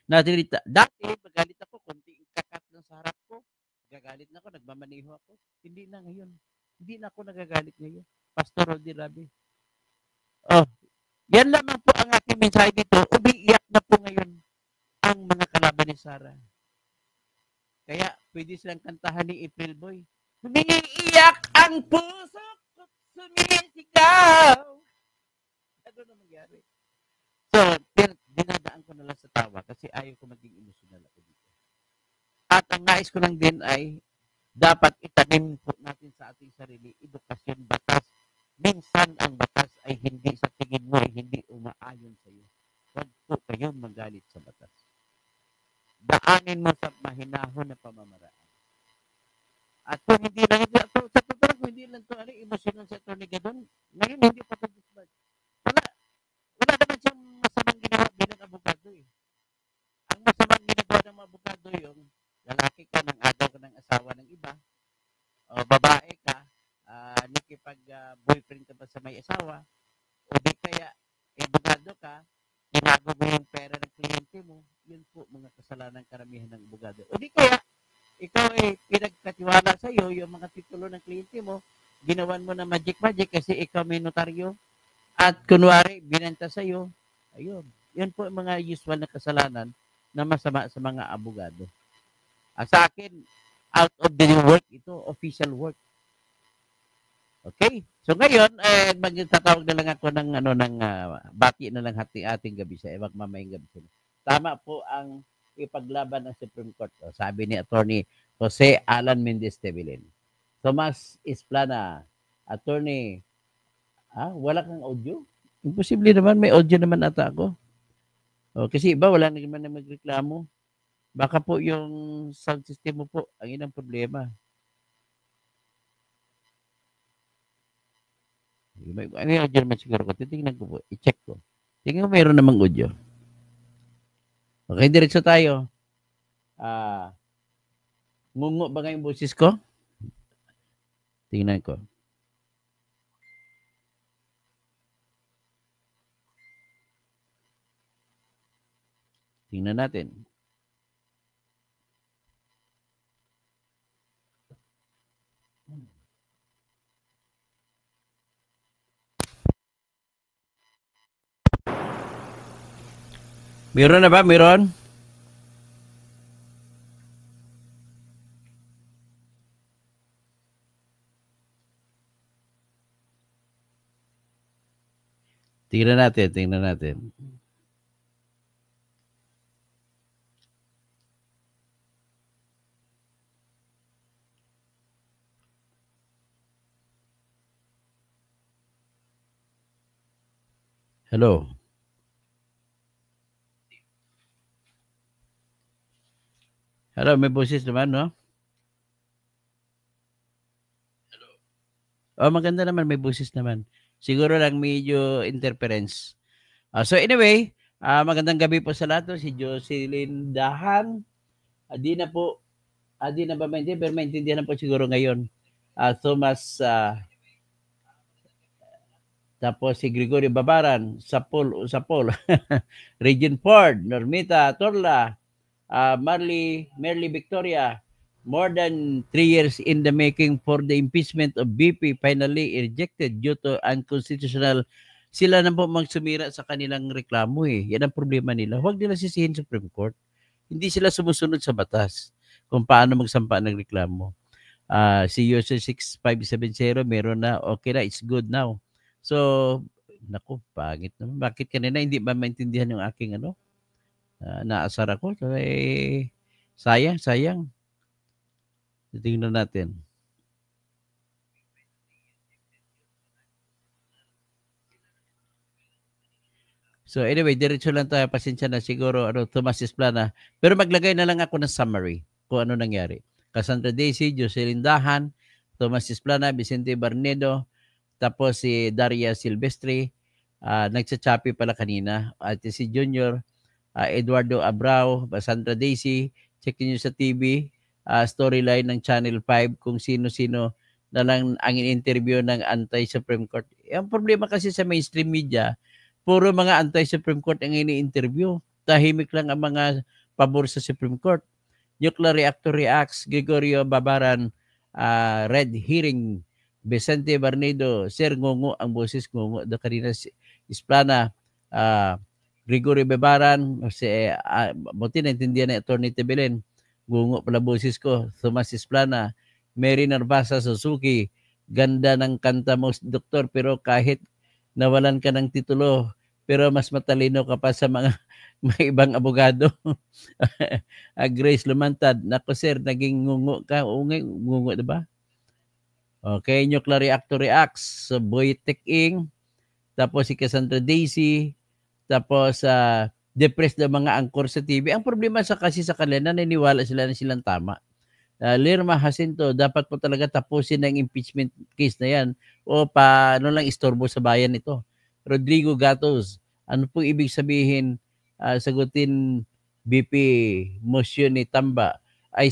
dati, magalit ako, konting kakat ng sa harap ko, gagalit na ako, nagmamaneho ako. Hindi na ngayon. Hindi na ako nagagalit ngayon. Pastor Rodi Rabi. Oh, yan lamang po ang aking mensahe dito. Umiiyak na po ngayon ang mga kalaban ni Sarah. Kaya pwede silang kantahan ni April Boy. Umiiyak ang puso ko, sumisigaw. Ano na mangyari? So, dinadaan ko na lang sa tawa kasi ayaw ko maging emotional ako dito. At ang nais ko lang din ay dapat itanim po natin sa ating sarili, edukasyon, batas. Minsan ang batas ay hindi sa tingin mo, ay hindi umaayon sa iyo. Huwag po kayong magalit sa batas. Daanin mo sa mahinahon na pamamaraan. At kung hindi lang ito, sa totoo kung hindi lang ito, emotional sa ito ni Gadon, ngayon hindi pa ito disbad. Wala naman siyang masamang ginawa bilang abogado eh. Ang masamang ginagawa ng abogado yung lalaki ka ng agaw ka ng asawa ng iba, o babae ka, nakipag-boyfriend ka pa sa may asawa, o di kaya, abogado ka, tinago mo yung pera ng kliyente mo, yun po mga kasalanan karamihan ng abogado. O di kaya, ikaw ay pinagkatiwala sa iyo yung mga titulo ng kliyente mo, ginawan mo na magic kasi ikaw may notaryo, at kunwari, binenta sa iyo, ayun. Yan po ang mga usual na kasalanan na masama sa mga abogado. Sa akin, out of the work ito, official work. Okay? So ngayon, magtatawag na lang ako ng bati na lang ating gabi sa mamayang gabi sila. Tama po ang ipaglaban ng Supreme Court. O, sabi ni Attorney Jose Alan Mendez Tevilin. Tomas Isplana, Attorney, wala kang audio? Imposible naman, may audio naman ata ako. O, kasi iba, wala naman na magreklamo. Baka po yung sound system mo po, ang inang problema. Ano yung audio naman siguro ko? Titingnan ko po, i-check ko. Tingnan ko mayroon namang audio. Okay, diretso tayo. Ngungo ba ngayong boses ko? Tingnan ko. Tingnan natin. Meron na ba? Meron? Tingnan natin. Hello. Hello, may boses naman, no? Hello. Oh, maganda naman, may boses naman. Siguro lang medyo interference. So anyway, magandang gabi po sa lahat. Si Jocelyn Dahan. Di na ba maintindihan? Pero maintindihan na po siguro ngayon. Thomas, tapos si Gregorio Babaran, Sapol, Regine Ford, Normita Torla, Merly Victoria, more than 3 years in the making for the impeachment of BP finally rejected due to unconstitutional. Sila na po magsumira sa kanilang reklamo eh. Yan ang problema nila. Huwag nila sisihin sa Supreme Court. Hindi sila sumusunod sa batas kung paano magsampa ng reklamo. Si user 6570 meron na, okay na, it's good now. So, naku, pangit naman. Bakit kanina hindi ba maintindihan yung aking naasar ako? So, sayang. Tingnan natin. So anyway, diretso lang tayo. Pasensya na siguro, Tomas Esplana. Pero maglagay na lang ako ng summary kung ano nangyari. Cassandra Daisy, Jocelyn Dahan, Tomas Esplana, Vicente Barnedo, tapos si Daria Silvestre, nagsachapi pala kanina, at si Junior, Eduardo Abrao, Cassandra Daisy, check niyo sa TV, storyline ng Channel 5 kung sino-sino na lang ang in-interview ng anti-Supreme Court. Ang problema kasi sa mainstream media, puro mga anti-Supreme Court ang ini-interview. Tahimik lang ang mga pabor sa Supreme Court. Nuclear Reactor Reacts, Gregorio Babaran, Red Hearing, Vicente Barnedo, Sir Ngungu, ang boses Ngungu, the kanina Esplana, Gregorio Babaran, buti naintindihan na Atty. Tebelen, Ngungu pala boses ko, Tomas Esplana, Mary Narvasa Suzuki, ganda ng kanta mo, doktor, pero kahit nawalan ka ng titulo, pero mas matalino ka pa sa mga ibang abogado. Grace Lumantad, nako sir, naging ngungu ka. Ngungu, diba? Okay, Nuclear Reactor Reacts, so Boytek Ing, tapos si Cassandra Daisy, tapos depressed na mga angkor sa TV. Ang problema kasi sa kanila, naniniwala sila na silang tama. Lerma Jacinto, dapat po talaga tapusin ang impeachment case na yan o paano lang istorbo sa bayan ito. Rodrigo Gatos, ano po ibig sabihin sagutin BP motion ni Tamba? Ay,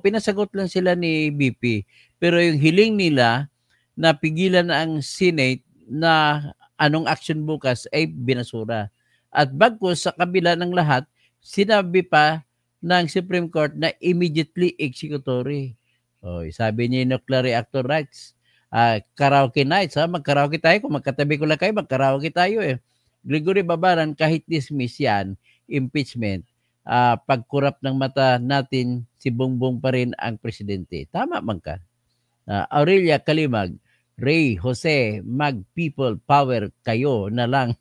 pinasagot lang sila ni BP. Pero yung hiling nila na pigilan ang Senate na anong action bukas ay binasura. At bagkus sa kabila ng lahat, sinabi pa ng Supreme Court na immediately executory. Sabi niya Nuclear Reactor Rights, karaoke nights, magkaraoke tayo. Kung magkatabi ko lang kayo, magkaraoke tayo eh. Gregory Babaran, kahit dismiss yan, impeachment, pagkurap ng mata natin, si Bongbong pa rin ang presidente. Tama man ka. Aurelia Kalimag, Ray, Jose, Mag, People, Power, kayo na lang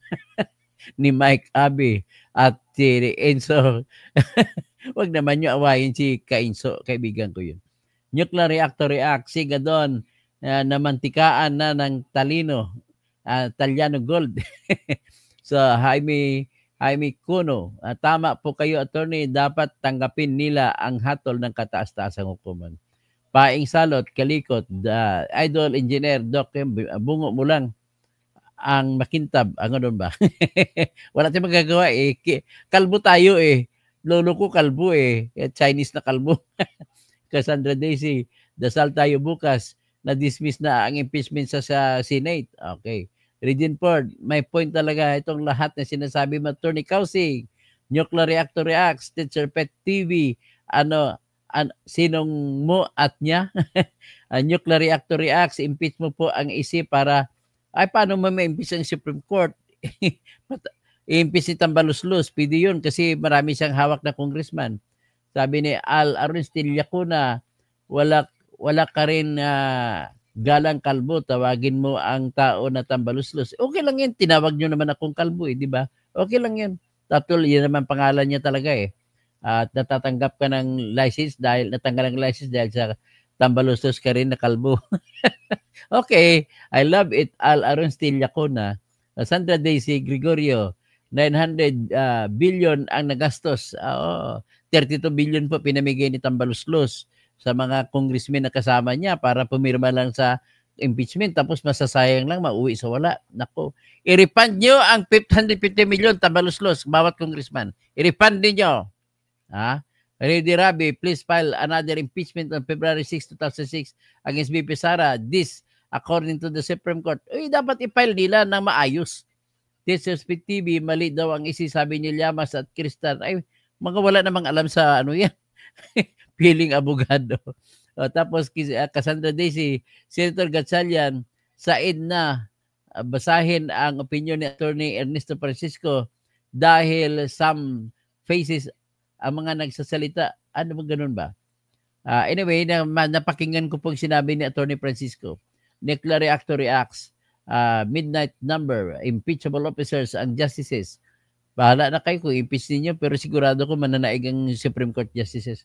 ni Mike Abe at si Enzo. Wag naman nyo awayin si Kainso, kaibigan ko yun. Nuclear Reactor React, Sigadon, namantikaan na ng talino, Talyano Gold. So, Jaime Cuno, tama po kayo, attorney, dapat tanggapin nila ang hatol ng kataas-taasang hukuman. Paing Salot, Kalikot, Idol Engineer, Doc, bungo mo lang ang makintab. Ang doon ba? Wala tayong magagawa eh. Kalbo tayo eh. Lolo ko kalbo eh. Chinese na kalbo. Cassandra Daisy, dasal tayo bukas. Na-dismiss na ang impeachment sa Senate. Okay. Regine Ford, may point talaga itong lahat na sinasabi mo. Attorney Kausing, Nuclear Reactor Reacts, Teacher Pet TV, sinong mo at niya? Nuclear Reactor Reacts, impeach mo po ang isip para, paano mo ma-impeach ang Supreme Court? I-impeach si Tambaluslos, pwede yun kasi marami siyang hawak na congressman. Sabi ni Al Arunstil Yacuna, wala ka rin galang kalbo, tawagin mo ang tao na Tambaluslos. Okay lang yan, tinawag nyo naman akong kalbo di ba? Okay lang yan. Tatul, yun naman pangalan niya talaga eh. At natatanggap ka ng license natanggal ang license dahil sa Tambaluslos ka rin na kalbo. Okay, I love it. Al Arunstil Yacuna, Sandra Daisy Gregorio, 900 billion ang nagastos. 32 billion po pinamigay ni Tambaluslos sa mga congressmen na kasama niya para pumirma lang sa impeachment tapos masasayang lang mauwi sa wala. Nako, i-refund nyo ang 550 million Tambaluslos bawat congressman. I-refund niyo. Rudy Rabi, please file another impeachment on February 6, 2006 against BP Sara. This, according to the Supreme Court, dapat i-file nila ng maayos. Teachers Speak TV, mali daw ang isisabi ni Llamas at Kristal. Ay, Mga wala namang alam sa ano yan. Piling abogado. Tapos Cassandra Daisy, Senator Gatchalian, said na basahin ang opinion ni Attorney Ernesto Francisco dahil some faces ang mga nagsasalita. Ano ba ganun ba? Anyway, napakinggan ko pong sinabi ni Attorney Francisco. Nuclear reactor reacts. Midnight number, impeachable officers and justices. Bahala na kayo kung impeach ninyo, pero sigurado ko mananaig ang Supreme Court justices.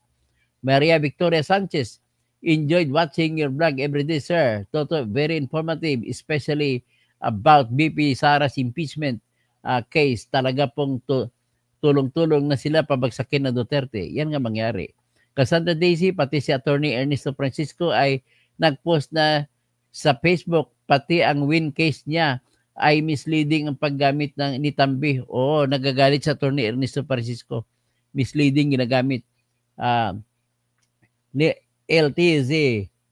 Maria Victoria Sanchez, enjoyed watching your vlog every day, sir. Toto, very informative, especially about BP Sara's impeachment case. Talaga pong tulong-tulong na sila pabagsakin na Duterte. Yan nga mangyari. Cassandra Daisy, pati si Attorney Ernesto Francisco ay nag-post na sa Facebook, pati ang win case niya ay misleading ang paggamit ng nitambi. Oo, nagagalit sa Attorney Ernesto Francisco. Misleading ginagamit. Ni LTZ,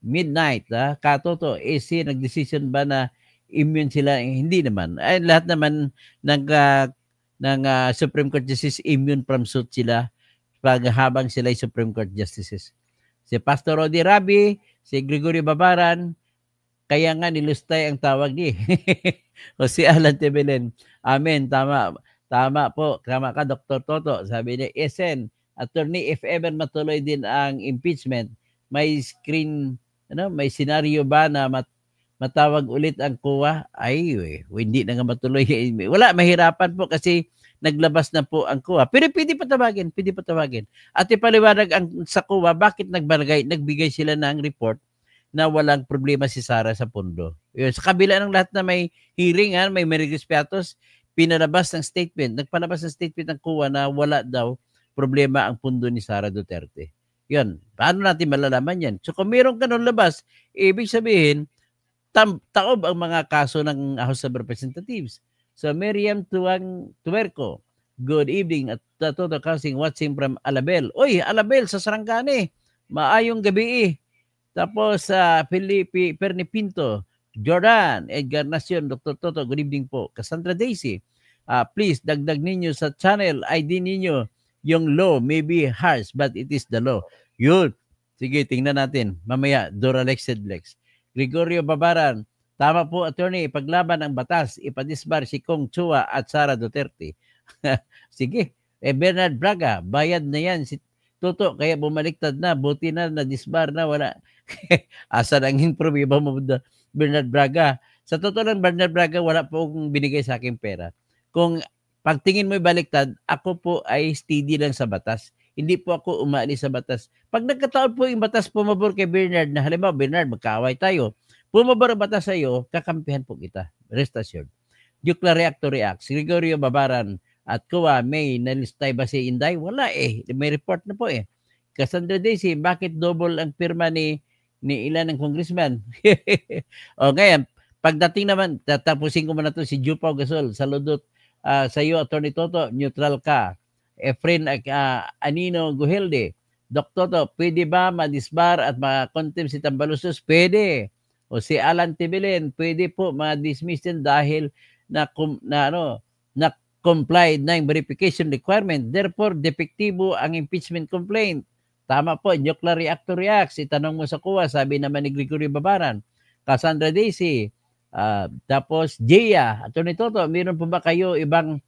Midnight, Katoto, AC, nag-decision ba na immune sila? Hindi naman. Ay, lahat naman ng Supreme Court Justice immune from suit sila habang sila ay Supreme Court Justices. Si Pastor Rodi Rabi, si Gregorio Babaran, kaya nga nilustay ang tawag ni. O si Alan Tebelen. Amen, tama. Tama po. Tama ka, Dr. Toto. Sabi niya, SN, Attorney, if ever matuloy din ang impeachment, may may scenario ba na matawag ulit ang COA? Ay, hindi na nga matuloy. Wala, mahirapan po kasi naglabas na po ang COA. Pero pwede pa tawagin. At ipaliwanag sa COA, bakit nagbigay sila ng report na walang problema si Sara sa pundo. Yun, sa kabila ng lahat na may hearing, may Merigris Piatos, pinalabas ng statement, nagpalabas ng statement ng COA na wala daw problema ang pundo ni Sara Duterte. Yun, paano natin malalaman yan? So kung meron ganun labas, ibig sabihin, taob ang mga kaso ng House of Representatives. So Miriam Tuerco, good evening at Toto Casing watching from Alabel. Oy, Alabel sa Sarangani. Maayong gabi. Tapos Felipe Perni Pinto, Jordan, Edgar Nacion, Dr. Toto, good evening po. Cassandra Daisy, please dagdag ninyo sa channel ID ninyo yung law may be harsh but it is the law. Yun. Sige, tingnan natin. Mamaya, Doralex Sedlex. Gregorio Babaran, tama po, attorney, ipaglaban ang batas, ipadisbar si Kong Chua at Sara Duterte. Sige. Bernard Braga, bayad na yan si Toto, kaya bumaliktad na, buti na, na-disbar na, wala. Asa nang improve mo, Bernard Braga? Sa totoo lang, Bernard Braga, wala po akong binigay sa aking pera. Kung pagtingin mo baliktad, ako po ay steady lang sa batas. Hindi po ako umaalis sa batas. Pag nagkataon po yung batas pumabor kay Bernard, na halimbawa, Bernard, magkaaway tayo, pumabor ang batas sa iyo, kakampihan po kita. Rest assured. Nuclear reactor reacts. Gregorio Babaran at COA, may nalistay ba si Inday? Wala May report na po Cassandra Daisy, bakit double ang pirma ni ilan ng congressman? O ngayon, pagdating naman, tatapusin ko muna to si Jupao Gasol. Saludot sa iyo, Attorney Toto, neutral ka. Efren Anino Guhelde, Dr. Toto, pwede ba madisbar at ma-contempt si Tambalusos? Pwede. O si Alan Tebelen, pwede po ma-dismiss din dahil na complied na yung verification requirement. Therefore, depektibo ang impeachment complaint. Tama po, nuclear reactor reacts. Itanong mo sa COA, sabi naman ni Gregory Babaran. Cassandra Daisy, tapos Jaya, Attorney Toto, meron po ba kayo ibang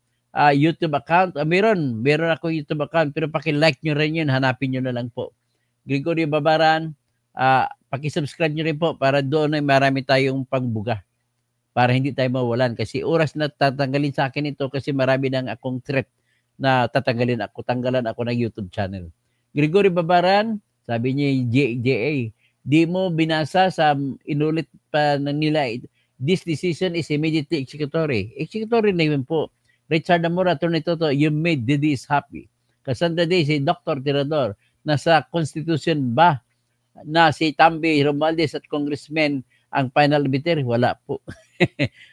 YouTube account? Meron ako YouTube account, pero paki-like nyo rin yun, hanapin nyo na lang po. Gregory Babaran, paki-subscribe nyo rin po para doon ay marami tayong pangbuga. Para hindi tayo mawalan. Kasi oras na tatanggalin sa akin ito kasi marami nang akong threat na tanggalan ako ng YouTube channel. Gregory Babaran, sabi niya JA, di mo binasa sa inulit pa nila, this decision is immediately executory. Executory na yun po. Richard Amora, Attorney Toto, you made Didi is happy. Cassandra Daisy, Dr. Tirador, nasa Constitution ba na si Tambi Romualdez at Congressman ang final arbiter? Wala po.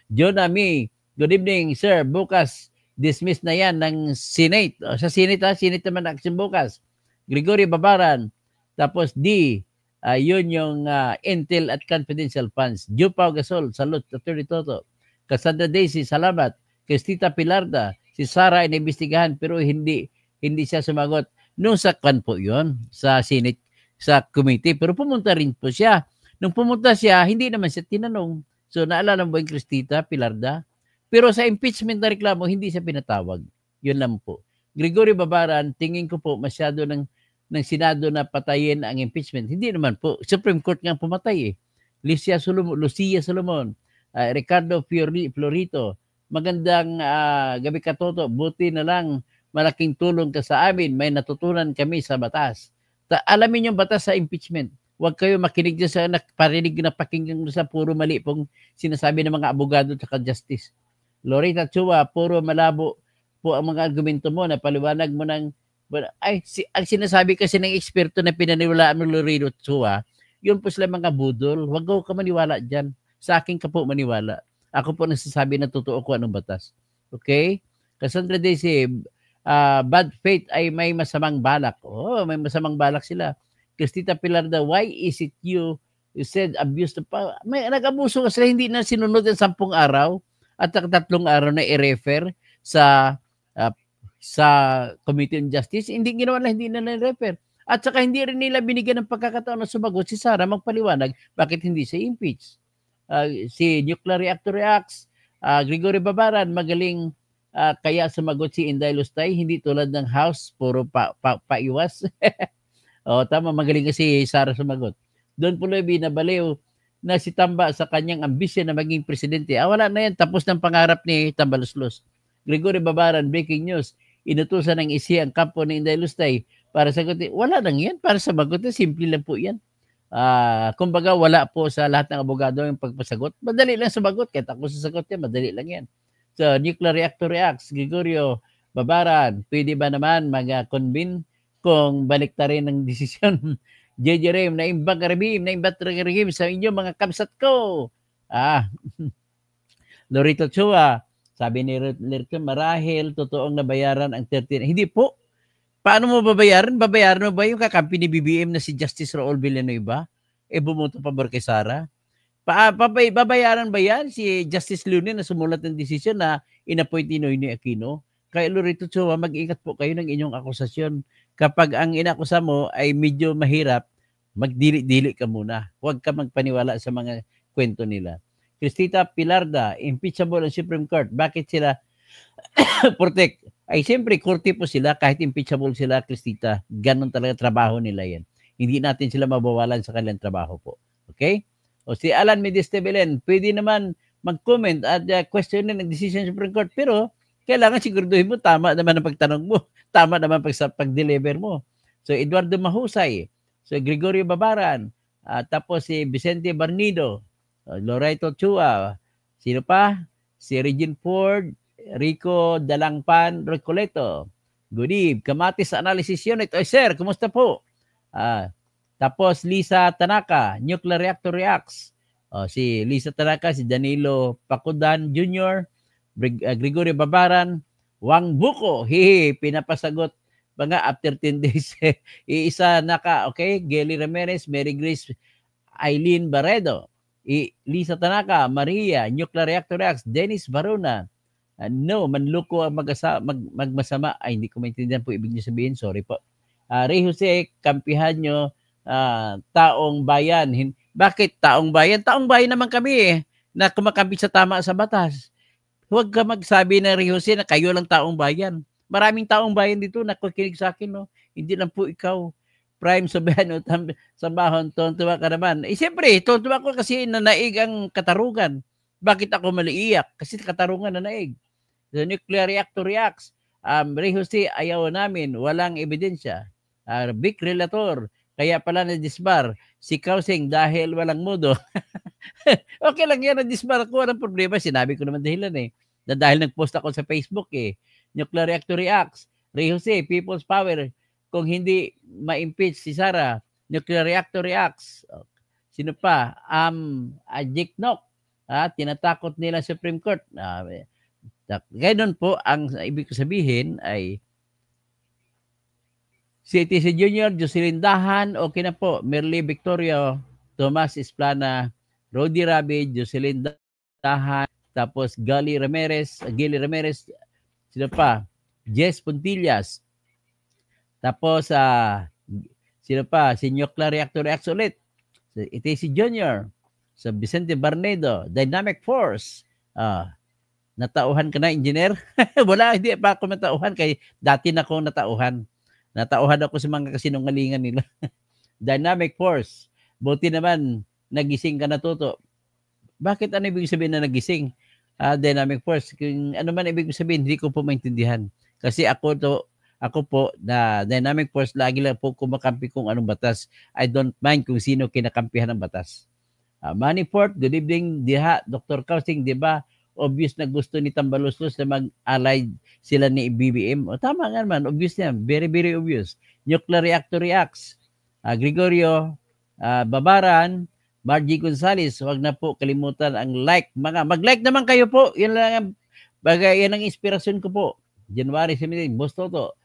John Ami, good evening, sir. Bukas, dismiss na yan ng Senate. Sa Senate, Senate naman action bukas. Gregory Babaran, tapos D, yun yung Intel at Confidential Funds. Jupao Gasol, salute, Attorney Toto. Cassandra Daisy, salamat. Cristita Pilarda, si Sara ay naimbestigahan pero hindi Hindi siya sumagot. Nung sa kan po yun, sa Senate, sa committee. Pero pumunta rin po siya. Nung pumunta siya, hindi naman siya tinanong. So naalala mo ba yung Cristita Pilarda? Pero sa impeachment na reklamo, hindi siya pinatawag. Yun lang po. Gregorio Babaran, tingin ko po masyado ng Senado na patayin ang impeachment. Hindi naman po. Supreme Court nga pumatay eh. Lucia Solomon, Ricardo Florito, magandang gabi ka Toto. Buti na lang malaking tulong ka sa amin. May natutunan kami sa batas. Alamin yung batas sa impeachment. Huwag kayo makinig sa parinig na pakinggan sa puro mali pong sinasabi ng mga abogado at justice. Loretta Chua, puro malabo po ang mga argumento mo na paliwanag mo ng ang sinasabi kasi ng eksperto na pinaniwalaan mo Loretta Chua, yun po sila mga budol. Huwag ka maniwala dyan. Sa akin ka po maniwala. Ako po nagsasabi na totoo ko anong batas. Okay? Cassandra Daisy, bad faith ay may masamang balak. Oh, may masamang balak sila. Cristita Pilarda, why is it you said abuse the power? May nag-abuso kasi hindi na sinunod ang 10 araw at 3 araw na i-refer sa Committee on Justice. Hindi ginawa na, hindi na i-refer. At saka hindi rin nila binigyan ng pagkakataon na sumagot si Sara magpaliwanag bakit hindi siya impeach. Si Nuclear Reactor Reacts, Gregorio Babaran, magaling kaya sumagot si Inday Lustay, hindi tulad ng House, puro paiwas. Tama, magaling kasi Sara sumagot. Doon po binabaliw na si Tamba sa kanyang ambisyon na maging presidente. Wala na yan, tapos ng pangarap ni Tambaluslos. Gregorio Babaran, breaking news, inutusan ng isi ang kampo ni Inday Lustay para sagutin. Wala lang yan, para sagot. Simple lang po yan. Kumbaga wala po sa lahat ng abogado yung pagpasagot. Madali lang sumagot. Kahit ako sasagot yan, madali lang yan. So, Nuclear Reactor Reacts, Gregorio Babaran, pwede ba naman mag-convene kung balik ta rin ng desisyon? JJ Rem, naimbang karibim sa inyo mga kamsat ko. Lorito Chua, sabi ni Lirton, marahil totoong nabayaran ang 13. Hindi po. Paano mo babayaran? Babayaran mo ba yung kakampi ni BBM na si Justice Raul Villanueva? Bumoto pabor kay Sara? Babayaran ba yan si Justice Lune na sumulat ng desisyon na inappoint ni Noynoy Aquino? Kaya Lorito Chua, mag-ingat po kayo ng inyong akusasyon. Kapag ang inakusa mo ay medyo mahirap, magdili-dili ka muna. Huwag ka magpaniwala sa mga kwento nila. Cristita Pilarda, impeachable ang Supreme Court. Bakit sila protect? Ay siyempre, korte po sila kahit impeachable sila, Cristita. Ganon talaga trabaho nila yan. Hindi natin sila mabawalan sa kanilang trabaho po. Okay? O si Alan Medestebelen, pwede naman mag-comment at question ng decision ng Supreme Court. Pero kailangan siguraduhin mo, tama naman ang pagtanong mo. Tama naman pag-deliver mo. So Eduardo Mahusay, so Gregorio Babaran, tapos si Vicente Barnido, Loretta Chua, sino pa? Si Regine Ford, Rico Dalangpan Recoleto. Good eve. Kamatis Analysis Unit. Sir, kumusta po? Tapos Lisa Tanaka, Nuclear Reactor Reacts. Si Lisa Tanaka, si Danilo Pacudan Jr., Gregorio Babaran, Wang Buko, pinapasagot mga after 10 days. Iisa naka, okay, Gelly Ramirez, Mary Grace, Eileen Barredo, Lisa Tanaka, Maria, Nuclear Reactor Reacts, Dennis Baruna, no, manluko ang magmasama. Ay, hindi ko maintindihan po ibig niyo sabihin. Sorry po. Ray Jose, kampihan nyo, taong bayan. Bakit taong bayan? Taong bayan naman kami na kumakampi sa tama sa batas. Huwag ka magsabi na Ray Jose na kayo lang taong bayan. Maraming taong bayan dito na nakikinig sa akin. No? Hindi lang po ikaw. Prime Sobrano, Sambahon, tontuwa ka naman. Siyempre, tontuwa ko kasi nanaig ang Katarungan. Bakit ako maliiyak? Kasi Katarungan nanaig. The Nuclear Reactor Reacts. Ray Jose, ayaw namin. Walang ebidensya. Big Relator. Kaya pala na-disbar. Si Kausing dahil walang modo. Okay lang yan, na-disbar ako. Walang problema. Sinabi ko naman dahilan na dahil nag-post ako sa Facebook Nuclear Reactor Reacts. Ray Jose, People's Power. Kung hindi ma-impeach si Sara, Nuclear Reactor Reacts. Sino pa? Jake Nock. Tinatakot nila Supreme Court. Ganoon po, ang ibig sabihin ay si TC Jr., Jocelyn Dahan, okay na po. Merly Victoria, Tomas Esplana, Rodi Rabi, Jocelyn Dahan, tapos Gilly Ramirez, sino pa? Jess Puntillas, Tapos, sino pa? Si Nuclear Reactor Reacts ulit. Si Junior. Sa Vicente Barnedo. Dynamic Force. Natauhan ka na, engineer? Wala, hindi pa ako natauhan. Kay dati na ako natauhan. Natauhan ako sa mga kasinungalingan nila. Dynamic Force. Buti naman, nagising ka na, Toto. Bakit ano ibig sabihin na nagising? Dynamic Force. Kung ano man ibig sabihin, hindi ko po maintindihan. Kasi ako po, na Dynamic Force, lagi lang po kumakampi kung anong batas. I don't mind kung sino kinakampihan ng batas. Manifort, good evening, Diha, Dr. Kausing, di ba? Obvious na gusto ni Tambaluslos na mag-allied sila ni BBM. O tama nga naman, obvious yan. Very, very obvious. Nuclear Reactor Reacts. Gregorio Babaran, Margie Gonzales, wag na po kalimutan ang like. Mag-like naman kayo po. Yan lang ang bagay, yan ang inspirasyon ko po. January 17, Boss Toto.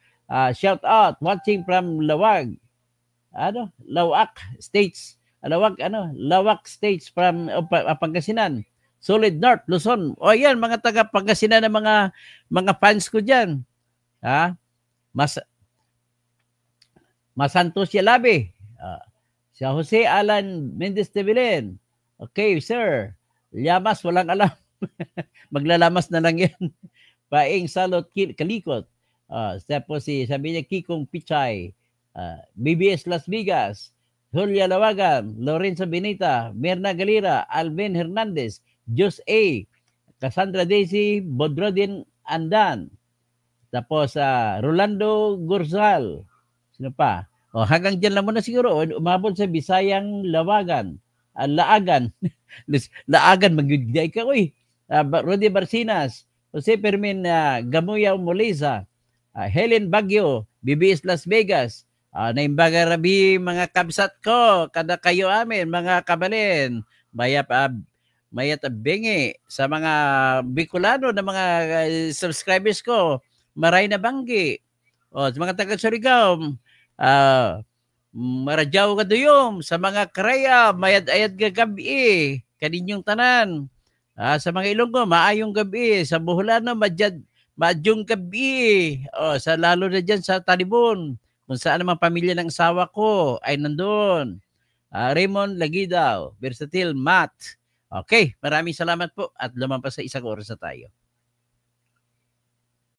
Shout out, watching from Lawag. Lawak States. Lawak States from Pangasinan. Solid North, Luzon. O yan, mga taga Pangasinan na mga fans ko dyan. Masantos Yalabe. Si Jose Alan Mendez de Belen. Okay, sir. Llamas, walang alam. Maglalamas na lang yan. Paing Salot Kalikot. Tapos sabi niya Kikong Pichay. BBS Las Vegas. Julia Lawagan, Lorenzo Benita, Mirna Galira, Alvin Hernandez, Jus A, Cassandra Daisy, Bodrodin Andan. Tapos Rolando Gurzal. Sino pa? Hanggang dyan lang muna siguro. Umabot sa Bisayang Lawagan. Laagan. Laagan, mag-gay ka. Rudy Barcinas, Jose Fermin Gamuya Moleza, Helen Baguio, BBS Las Vegas, naimbaga rabi mga kabsat ko, kada kayo amin, mga kabalin, mayat bengi sa mga Bicolano na mga subscribers ko, maray na banggi. Sa mga taga Surigao, Maradyaw ka duyom, sa mga Karaya, mayad-ayad ka gabi, kaninyong tanan. Sa mga Ilonggo, maayong gabi, sa Buholano, madyong gabi, sa lalo na dyan sa Talibon, kung saan naman pamilya ng asawa ko ay nandun. Raymond Lagidaw, Versatile Matt. Okay, maraming salamat po at lumampas sa isang oras na tayo.